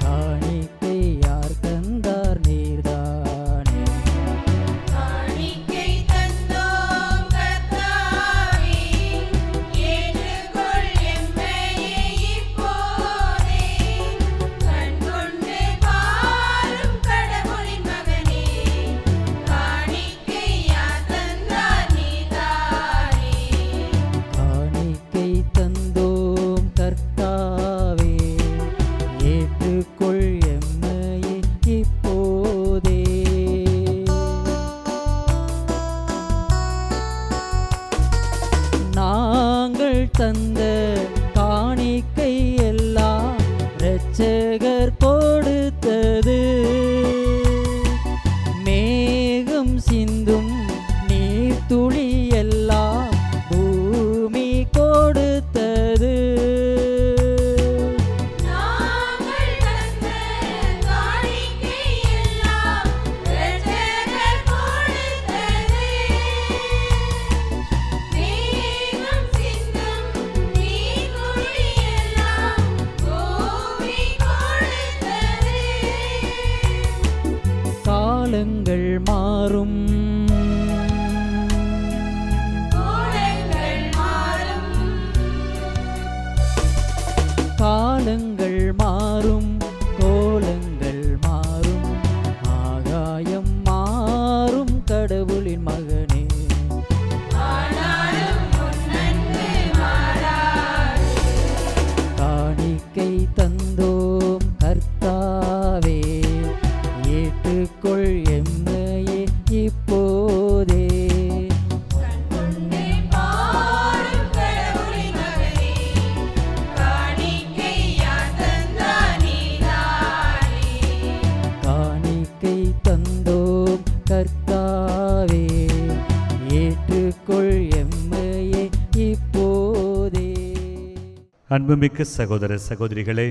Speaker 1: காணிக்கை யார் தந்தார் நீர்தானே.
Speaker 2: காணிக்கை தந்தோம் கர்த்தாவே, ஏற்றுக்கொள் எம்மையே இப்போதே. கண் கொண்டு பாரும் கடவுளின் மகனே, காணிக்கை யார் தந்தார் நீர்தானே.
Speaker 1: காணிக்கை தந்தோம் கர்த்தாவே, ஏற்றுக்கொள் எம்மையே இப்போதே. நாங்கள் தந்த காணிக்கை எல்லாம் இரட்சகர் கொடுத்தது. மேகம் சிந்தும் நீர்த்துளி எல்லாம் பூமி கொடுத்தது.
Speaker 2: நாங்கள் தந்த காணிக்கை எல்லாம் இரட்சகர் கொடுத்தது. மேகம் சிந்தும் நீர்த்துளி எல்லாம் பூமி கொடுத்தது.
Speaker 1: காலங்கள் மாறும்,
Speaker 2: கோலங்கள் மாறும்,
Speaker 1: காலங்கள் மாறும், கோலங்கள் மாறும், ஆகாயம் மாறும் கடவுளின் மகனே.
Speaker 2: ஆனாலும் உன் அன்பு மாறாது.
Speaker 1: காணிக்கை தந்தோம் கர்த்தாவே, ஏற்றுக்கொள் எம்மையே இப்போதே.
Speaker 2: கண்கொண்டு பாரும் கடவுளின் மகனே, காணிக்கை யார் தந்தார் நீர்தானே.
Speaker 1: காணிக்கை தந்தோம் கர்த்தாவே, ஏற்றுக்கொள் எம்மையே இப்போதே.
Speaker 3: அன்புமிக்க சகோதர சகோதரிகளே,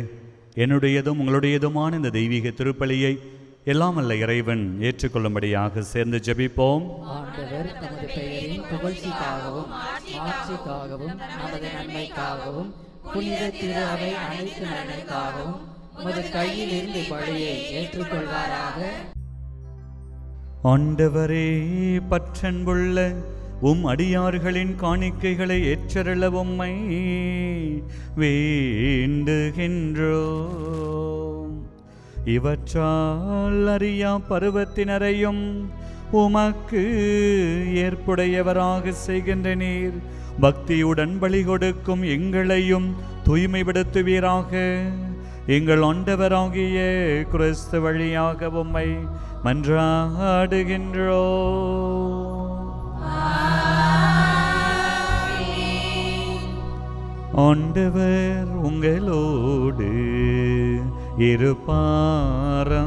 Speaker 3: என்னுடையதும் உங்களுடையதுமான இந்த தெய்வீக திருப்பலியை எல்லாம் அல்ல இறைவன் ஏற்றுக்கொள்ளும்படியாக சேர்ந்து ஜெபிப்போம்.
Speaker 1: ஆண்டவர் தமது பெயரின் புகழ்ச்சிக்காகவும் ஆட்சிக்காகவும் நமது நன்மைக்காகவும் புனித திரு அவை அனைத்து நன்மைக்காகவும் உமது கையில் இருந்து பலியை ஏற்றுக்கொள்வாராக.
Speaker 3: ஆண்டவரே, பற்றன்புள்ள உம் அடியார்களின் காணிக்கைகளை ஏற்றருள உம்மை வேண்டுகின்றோம். இவற்றால் அறியா பருவத்தினரையும் உமக்கு ஏற்புடையவராக செய்கின்ற நீர் பக்தியுடன் பலி கொடுக்கும் எங்களையும் தூய்மைப்படுத்துவீராக. எங்கள் ஆண்டவராகிய கிறிஸ்து வழியாக உம்மை மன்றாடுகின்றோம். ஆண்டவர் உங்களோடு இருப்பாராக.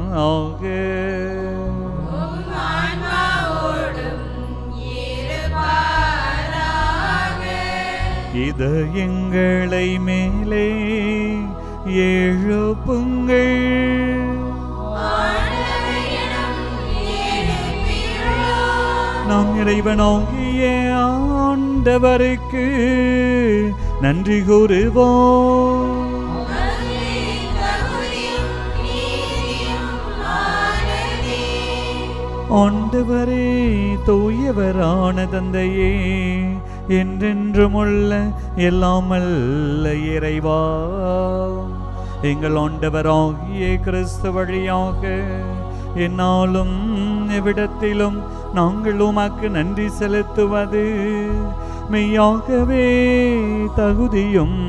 Speaker 2: ஆன்மாவோடும் இருப்பாராக.
Speaker 3: இது எங்களை மேலே எழுப்புங்கள். நம் இறைவனாகிய ஆண்டவருக்கு நன்றி கூறுவோம். ஆண்டவரே, தூயவரான தந்தையே, என்றென்றுமுள்ள எல்லாமல்ல இறைவா, எங்கள் ஆண்டவராகிய கிறிஸ்து வழியாக என்னாலும் எவ்விடத்திலும் நாங்கள் உமக்கு நன்றி செலுத்துவது மெய்யாகவே தகுதியும்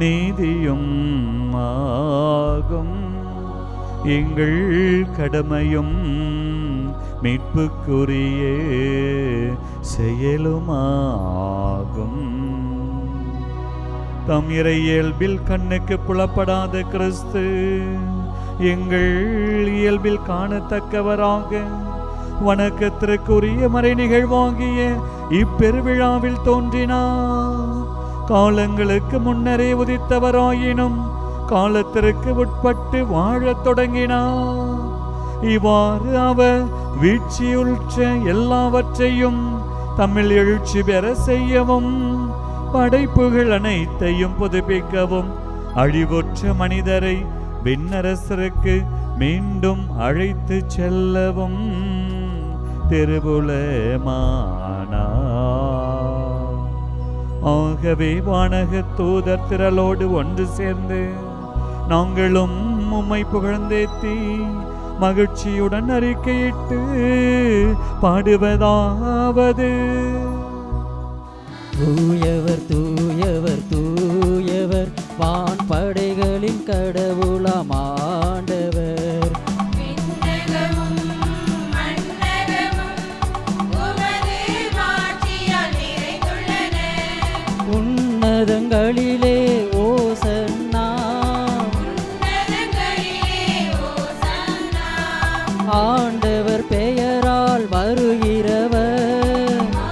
Speaker 3: நீதியும் ஆகும். எங்கள் கடமையும் மீட்புக்குரிய செயலுமாகும். தம் இறை இயல்பில் கண்ணுக்கு புலப்படாத கிறிஸ்து எங்கள் இயல்பில் காணத்தக்கவராக வணக்கத்திற்குரிய மறை நிகழ்வாகிய இப்பெருவிழாவில் தோன்றினார். காலங்களுக்கு முன்னரே உதித்தவராயினும் காலத்திற்கு உட்பட்டு வாழத் தொடங்கினார். இவ்வாறு அவர் வீழ்ச்சியுற்ற எல்லாவற்றையும் தமிழ் எழுச்சி பெற செய்யவும், படைப்புகள் அனைத்தையும் புதுப்பிக்கவும், அழிவுற்ற மனிதரை விண்ணரசருக்கு மீண்டும் அழைத்து செல்லவும் திருவுளமானார். ஆகவே வானக தூதர் திரளோடு ஒன்று சேர்ந்து நாங்களும் உம்மை புகழ்ந்தேத்தி மகிழ்ச்சியுடன் அறிக்கையிட்டு பாடுவதாவது:
Speaker 1: தூயவர் தூயவர் தூயவர், வான் படைகளின் கடவுளாம் ஆண்டவர்.
Speaker 2: விண்ணகமும் மண்ணகமும் உமது மாட்சியால் நிறைந்துள்ளன.
Speaker 1: உன்னதங்களிலே ஓசன்னா,
Speaker 2: உன்னதங்களிலே ஓசன்னா.
Speaker 1: ஆண்டவர் பெயரால் வருகிறவர்.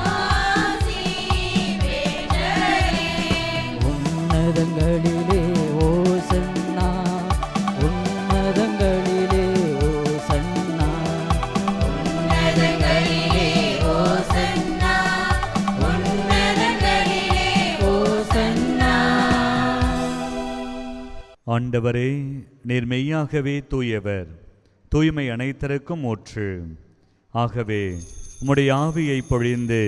Speaker 2: ஆசி பெற்றவரே.
Speaker 1: உன்னதங்களிலே ஓசன்னா, உன்னதங்களிலே ஓசன்னா,
Speaker 2: உன்னதங்களிலே ஓசன்னா. உன்னதங்களிலே
Speaker 1: ஓசன்னா.
Speaker 3: ஆண்டவரே, நீர் மெய்யாகவே தூயவர், தூய்மை அனைத்தருக்கும் ஊற்று. ஆகவே உம்முடைய ஆவியை பொழிந்து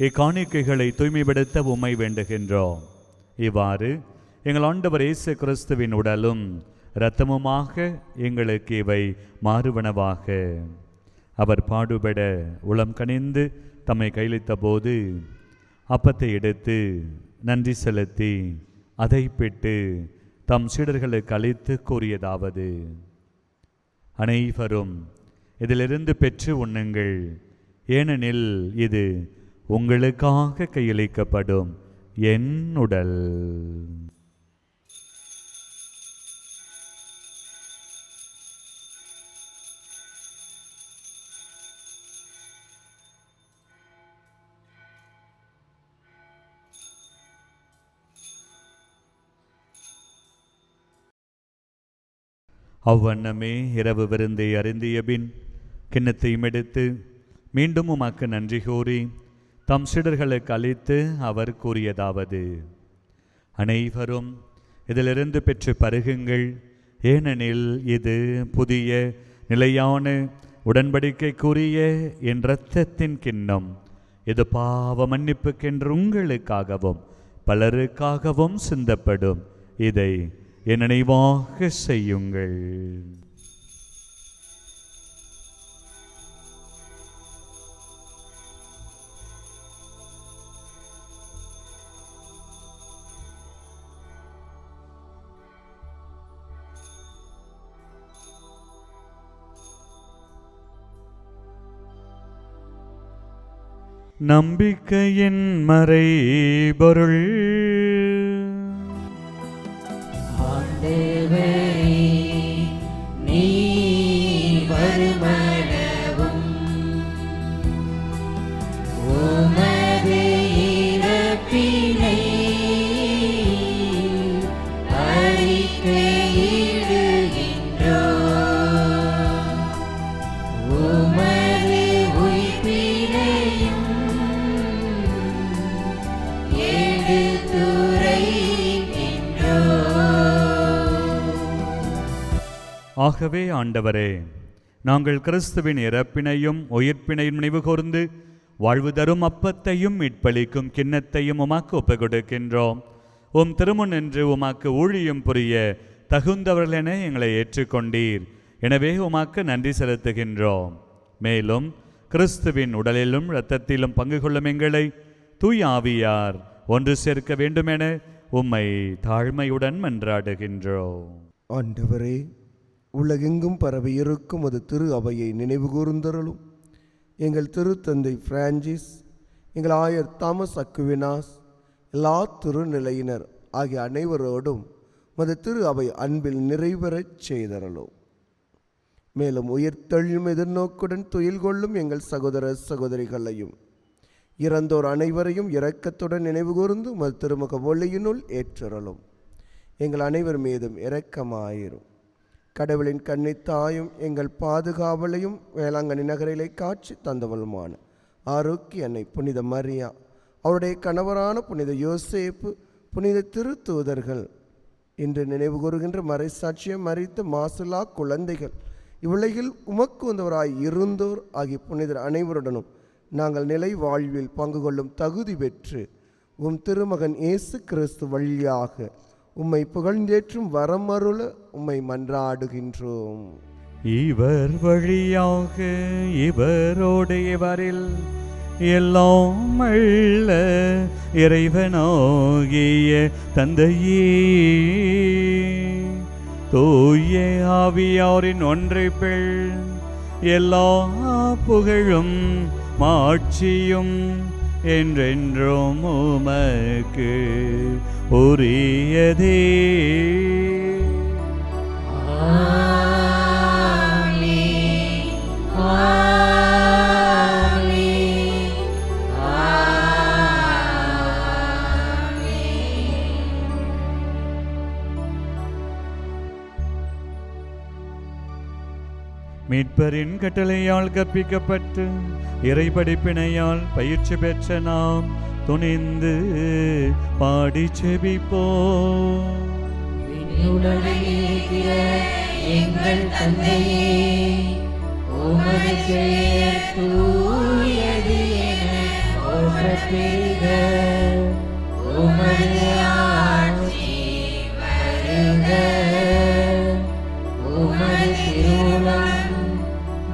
Speaker 3: இக்காணிக்கைகளை தூய்மைப்படுத்த உம்மை வேண்டுகின்றோம். இவ்வாறு எங்கள் ஆண்டவர் இயேசு கிறிஸ்துவின் உடலும் இரத்தமுமாக எங்களுக்கு இவை மாறுவனவாக. அவர் பாடுபட உளம் கனிந்து தம்மை கையளித்த போது அப்பத்தை எடுத்து நன்றி செலுத்தி அதை பிட்டு தம் சீடர்களுக்கு அளித்து கூறியதாவது: அனைவரும் இதிலிருந்து பெற்று உண்ணுங்கள், ஏனெனில் இது உங்களுக்காக கையளிக்கப்படும் என் உடல். அவ்வண்ணமே இரவு விருந்தை அருந்திய பின் கிண்ணத்தையும் எடுத்து மீண்டும் உமக்கு நன்றி கூறி தம் சீடர்களுக்கு அளித்து அவர் கூறியதாவது: அனைவரும் இதிலிருந்து பெற்று பருகுங்கள், ஏனெனில் இது புதிய நிலையான உடன்படிக்கைக்குரிய என் இரத்தத்தின் கிண்ணம். இது பாவ மன்னிப்புக்கென்று உங்களுக்காகவும் பலருக்காகவும் சிந்தப்படும். இதை என் நினைவாக செய்யுங்கள். நம்பிக்கையின் மறைபொருள்.
Speaker 1: ஆண்டவரே, நீர் வருமளவும் உமது இறப்பினை அறிக்கை
Speaker 3: ஆகவே ஆண்டவரே, நாங்கள் கிறிஸ்துவின் இறப்பினையும் உயிர்ப்பினையும் நினைவு கூர்ந்து வாழ்வு தரும் அப்பத்தையும் மீட்பளிக்கும் கிண்ணத்தையும் உமாக்கு ஒப்புக் கொடுக்கின்றோம். உம் திருமுன் நின்று உமாக்கு ஊழியம் புரிய தகுந்தவர்கள் என எங்களை ஏற்றுக்கொண்டீர். எனவே உமாக்கு நன்றி செலுத்துகின்றோம். மேலும் கிறிஸ்துவின் உடலிலும் இரத்தத்திலும் பங்கு கொள்ளும் எங்களை தூய் ஆவியார் ஒன்று சேர்க்க வேண்டுமென உம்மை தாழ்மையுடன் மன்றாடுகின்றோம்.
Speaker 6: ஆண்டவரே, உலகெங்கும் பரவி இருக்கும் அது திரு அவையை நினைவு கூர்ந்தருளும். எங்கள் திருத்தந்தை பிரான்சிஸ், எங்கள் ஆயர் தாமஸ் அக்குவினாஸ், எல்லா திருநிலையினர் ஆகிய அனைவரோடும் மது திரு அவை அன்பில் நிறைவேறச் செய்தருளும். மேலும் உயிர்த்தெழும் எதிர்நோக்குடன் துயில் கொள்ளும் எங்கள் சகோதர சகோதரிகளையும் இறந்தோர் அனைவரையும் இரக்கத்துடன் நினைவு கூர்ந்து மது திருமுக ஒளியினுள் ஏற்றருளும். எங்கள் அனைவர் மீதும் இரக்கமாயிரும். கடவுளின் கன்னித்தாயும் எங்கள் பாதுகாவலையும் வேளாங்கண்ணி நகரிலே காட்சி தந்தவளுமான ஆரோக்கிய அன்னை புனித மரியா, அவருடைய கணவரான புனித யோசேப்பு, புனித திருத்தூதர்கள், இன்று நினைவு கூறுகின்ற மறைசாட்சியம் மறித்த மாசில்லா குழந்தைகள், இவ்வுலகில் உமக்கு வந்தவராய் இருந்தோர் ஆகிய புனிதர் அனைவருடனும் நாங்கள் நிலை வாழ்வில் பங்கு கொள்ளும் தகுதி பெற்று உம் திருமகன் இயேசு கிறிஸ்து வழியாக உம்மை புகழ்ந்தேற்றும் வரமருள உம்மை மன்றாடுகின்றோம்.
Speaker 3: இவர் வழியாக இவரோடு இவரில் எல்லாம் உள்ள இறைவனாகிய தந்தையே, தூய ஆவியாரின் ஒன்றைப்பில் எல்லா புகழும் மாட்சியும் என்றென்றும் உமக்கு உரியதே. மீட்பரின் கட்டளையால் கற்பிக்கப்பட்டு இறைபடிப்பினையால் பயிற்சி பெற்ற நாம் துணிந்து பாடி செபிப்போம்.
Speaker 2: எங்கள் தந்தையே, உமது பெயர் தூயது என போற்றப் பெறுக. உமது ஆட்சி வருக. உமது திருவுளம்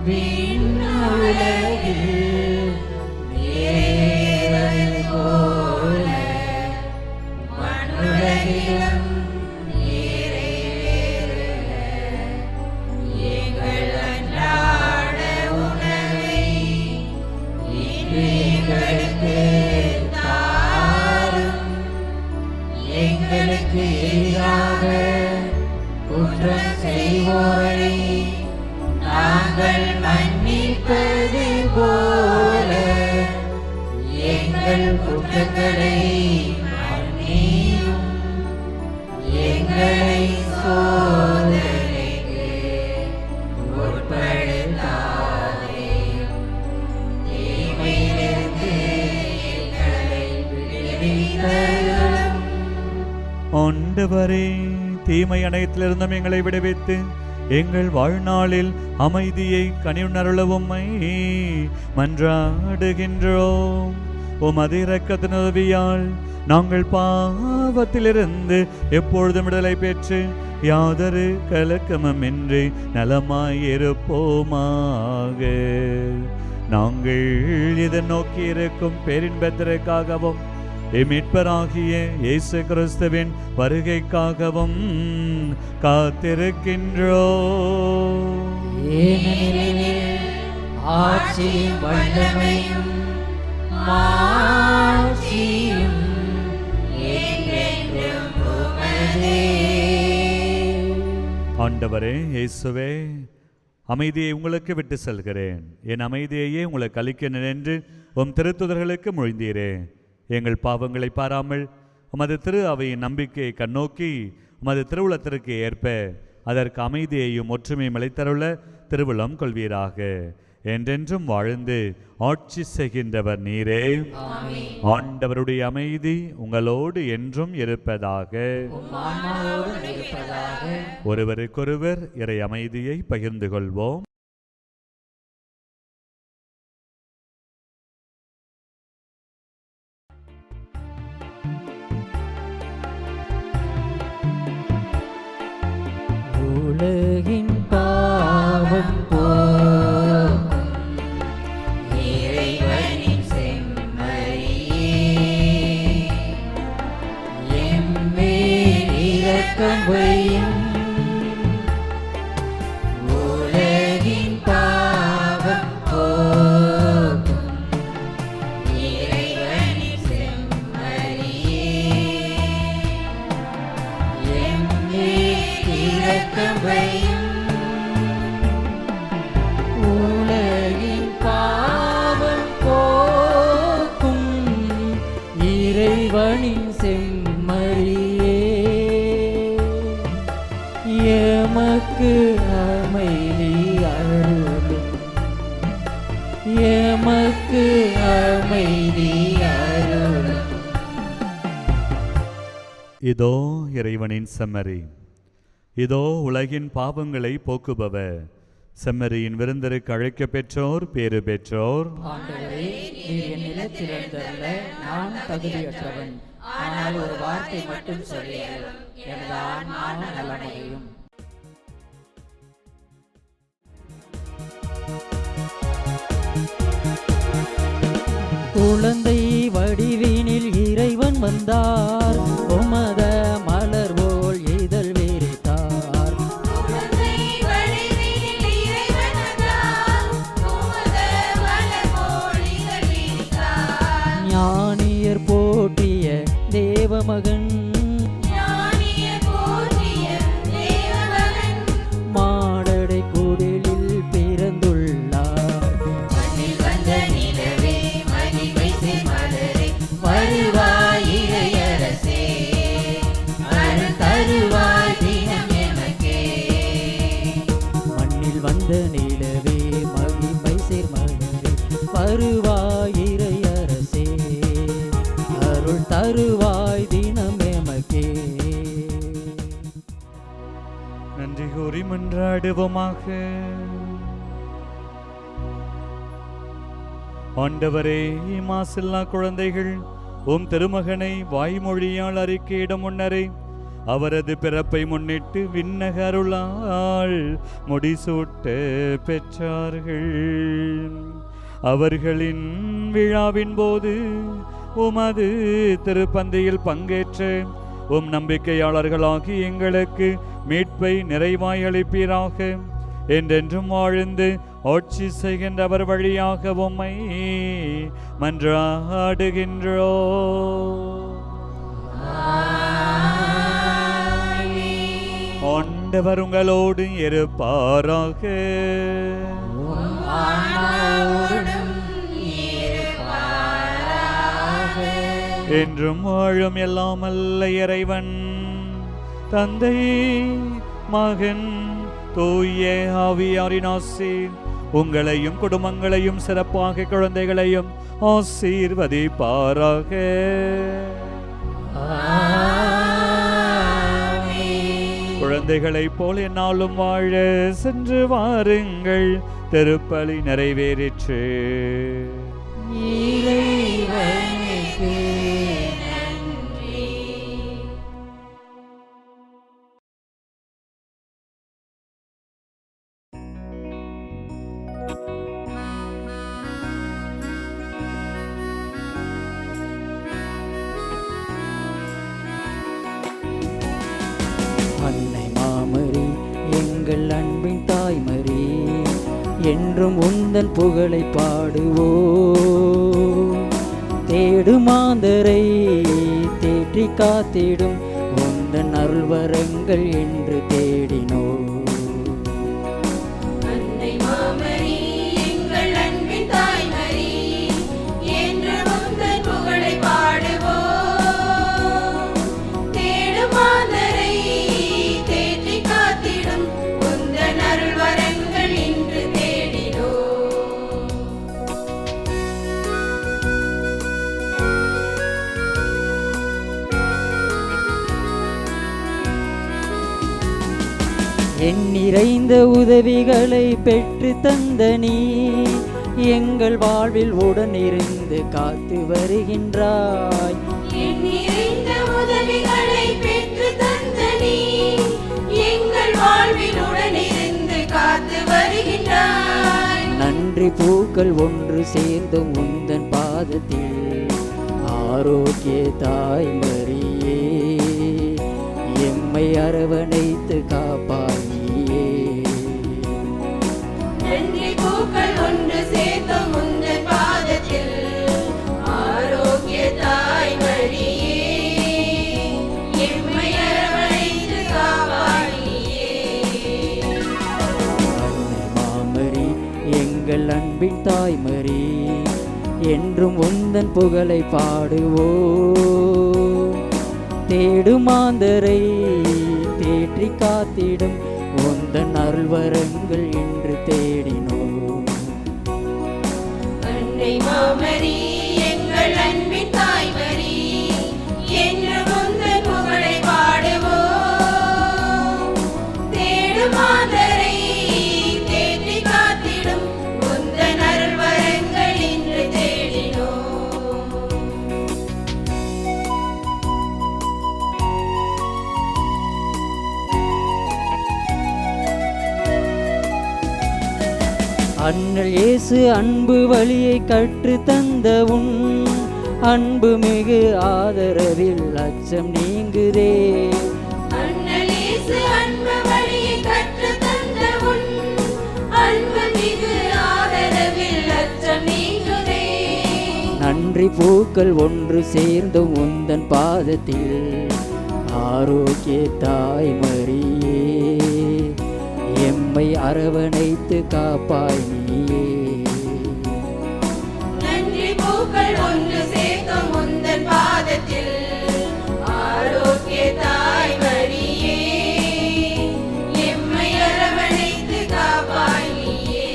Speaker 2: விண்ணுலகில் நிறைவேறுவது போல மண்ணுலகிலும் நிறைவேறுக. எங்கள் அன்றாட உணவை இன்று எங்களுக்கு தாரும். எங்களுக்கு எதிராக குற்றம் செய்வோரை நாங்கள் மன்னிப்பது போல எங்கள் குற்றங்களை மன்னியும். எங்களை சோதனைக்கு உட்படுத்தாதேயும், தீமையிலிருந்து எங்களை விடுவித்தருளும்.
Speaker 3: ஆண்டவரே, தீமை அனைத்திலிருந்தும் எங்களை விடுவித்து எங்கள் வாழ்நாளில் அமைதியை கனிவுணருளவும்மை மன்றாடுகின்றோம். உமது இரக்கத்தின் உதவியால் நாங்கள் பாவத்திலிருந்து எப்பொழுதும் விடுதலை பெற்று யாதொரு கலக்கமுமின்றி நலமாயிருப்போமாக. நாங்கள் இதை நோக்கி இருக்கும் பேரின்பத்திற்காகவும் மீட்பராகிய இயேசு கிறிஸ்துவின் வருகைக்காகவும் காத்திருக்கின்றோம்.
Speaker 2: ஏனெனில் ஆட்சியும் வல்லமையும் மாட்சியும் என்றென்றும் உமதே.
Speaker 3: ஆண்டவரே இயேசுவே, அமைதியை உங்களுக்கு விட்டு செல்கிறேன், என் அமைதியையே உங்களுக்கு அளிக்கிறேன் என்று உம் திருத்துதர்களுக்கு மொழிந்தீரே. எங்கள் பாவங்களை பாராமல் உமது திரு அவையின் நம்பிக்கையை கண்ணோக்கி உமது திருவுளத்திற்கு ஏற்ப அதற்கு அமைதியையும் ஒற்றுமையும் அளித்தருள திருவுளம் கொள்வீராக. என்றென்றும் வாழ்ந்து ஆட்சி செய்கின்றவர் நீரே. ஆண்டவருடைய அமைதி உங்களோடு என்றும் இருப்பதாக. ஒருவருக்கொருவர் இறை அமைதியை பகிர்ந்து கொள்வோம்.
Speaker 1: உலகின் பாவம் போக்கும்
Speaker 2: இறைவனின் செம்மறியே,
Speaker 1: எம்மேல் இரக்கம் வையும்.
Speaker 2: உலகின் பாவம் போக்கும் இறைவனின் செம்மறியே, எம்மேல் இரக்கம் வையும்.
Speaker 1: உலகின் பாவம் போக்கும் இறைவனின் செம்மறியே, எமக்கு அமைதி அருளும், எமக்கு அமைதி அருளும்.
Speaker 3: இதோ இறைவனின் செம்மறி, இதோ உலகின் பாவங்களை போக்குபவர். செம்மறியின் விருந்தருக்கு அழைக்க பெற்றோர் பேறு பெற்றோர்.
Speaker 1: ஆண்டவரே, நீர் என் நிலத்தில் எழுந்தருள நான் தகுதியற்றவன். ஆனால் ஒரு வார்த்தை மட்டும் சொல்லியது, எனது ஆன்மா நலமடையும். குழந்தை வடிவினில் இறைவன் வந்தார், உமத மலர் போல் இதழ் விரித்தார்.
Speaker 2: குழந்தை வடிவினில் இறைவன் வந்தார், உமது மலர் போல் இதழ் விரித்தார்.
Speaker 1: ஞானியர் போற்றிய தேவமகன்,
Speaker 2: ஞானியர் போற்றிய தேவமகன்,
Speaker 1: மாடடை குடிலில் பிறந்துள்ளார்.
Speaker 2: மண்ணில் வந்த நிலவே, மகிமை செம்மலரே, வருவாய் இறையரசே, அருள் தருவாய் தினம் எமக்கே.
Speaker 1: மண்ணில் வந்த நிலவே, மகிமை சேர்மலரே, வருவாய் இறையரசே, அருள் தருவாய் தினம் எமக்கே.
Speaker 3: நன்றி கூறி மன்றாடுவோமாக. ஆண்டவரே, மாசில்லா குழந்தைகள் உம் திருமகனை வாய்மொழியால் அறிக்கையிடும் முன்னரே அவரது பிறப்பை முன்னிட்டு விண்ணக அருளால் முடிசூட்ட பெற்றார்கள். அவர்களின் விழாவின் போது உமது திருப்பந்தியில் பங்கேற்ற உம் நம்பிக்கையாளர்களாகி எங்களுக்கு மீட்பை நிறைவாய் அளிப்பீராக. என்றென்றும் வாழ்ந்து ஆட்சி செய்கின்றவர் வழியாக உம்மை மன்றாடுகின்றோ. ஆண்டவர் உங்களோடு இருப்பாராக. என்றும் வாழும் எல்லாம் அல்ல இறைவன் தந்தை, மகன், தூய ஆவியாரின் ஆசீர் உங்களையும் குடும்பங்களையும் சிறப்பாக குழந்தைகளையும் ஆசீர்வதிப்பாராக. குழந்தைகளைப் போல் என்னாலும் வாழ சென்று வாருங்கள். திருப்பலி நிறைவேறிற்று.
Speaker 1: இறைவனுக்கு அன்னை மாமரி, எங்கள் அன்பின் தாய்மரி, என்றும் உந்தன் புகழை பாடுவோம். தேடுமாந்தரை தேற்றி காத்திடும் உந்தன் அருள்வரங்கள் என்று தேடினோம்.
Speaker 2: அன்னை மாமரி, எங்கள் அன்பின் தாய்மரி, என்று உந்தன் புகழை பாடுவோம். தேடுமாந்தரை தேற்றி காத்திடும் உந்தன் அருள் வரங்கள் இன்று தேடினோம்.
Speaker 1: என் நிறைந்த உதவிகளை பெற்று தந்த நீ எங்கள் வாழ்வில் உடனிருந்து காத்து வருகின்றாய்.
Speaker 2: என் நிறைந்த உதவிகளை பெற்று தந்த நீ எங்கள் வாழ்வில் உடனிருந்து காத்து வருகின்றாய்.
Speaker 1: நன்றி பூக்கள் ஒன்று சேர்ந்தும் உந்தன் பாதத்தில் ஆரோக்கிய தாய் மரியே எம்மை அரவணைத்து காப்பாயே.
Speaker 2: நன்றி பூக்கள் ஒன்று சேர்த்தும் உந்தன் பாதத்தில் ஆரோக்கிய தாய் மரியே எம்மை அரவணைத்து காப்பாயே.
Speaker 1: அன்னை மாமரி எங்கள் அன்பின் தாய்மரி என்றும் உந்தன் புகழை பாடுவோம். தேடுமாந்தரை தேற்றி காத்திடும் உந்தன் அருள்வரங்கள் என்று தேடினோம்.
Speaker 2: அன்னை மாமரி எங்கள் அன்பின் தாய்மரி என்று உந்தன் புகழை பாடுவோம். தேடுமாந்தரை தேற்றி காத்திடும் உந்தன் அருள்வரங்கள் என்று தேடினோம்.
Speaker 1: அண்ணல் இயேசு அன்பு வழியை கற்று தந்த உன் அன்பு மிகு ஆதரவில் அச்சம் நீங்குதே.
Speaker 2: அண்ணல் இயேசு அன்பு வழியை கற்று தந்த உன் அன்பு மிகு ஆதரவில் அச்சம் நீங்குதே.
Speaker 1: நன்றி பூக்கள் ஒன்று சேர்ந்தும் உந்தன் பாதத்தில் ஆரோக்கிய தாய் மரியே எம்மை அரவணைத்து காப்பாய் நீயே.
Speaker 2: நன்றி பூக்கள் ஒன்று சேர்த்தும் உந்தன் பாதத்தில் ஆரோக்கிய தாய் மரியே எம்மை அரவணைத்து காப்பாய் நீயே.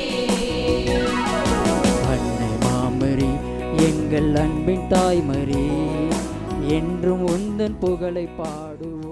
Speaker 1: அன்னை மாமரி எங்கள் அன்பின் தாய்மரி என்றும் உந்தன் புகழை பாடுவோம்.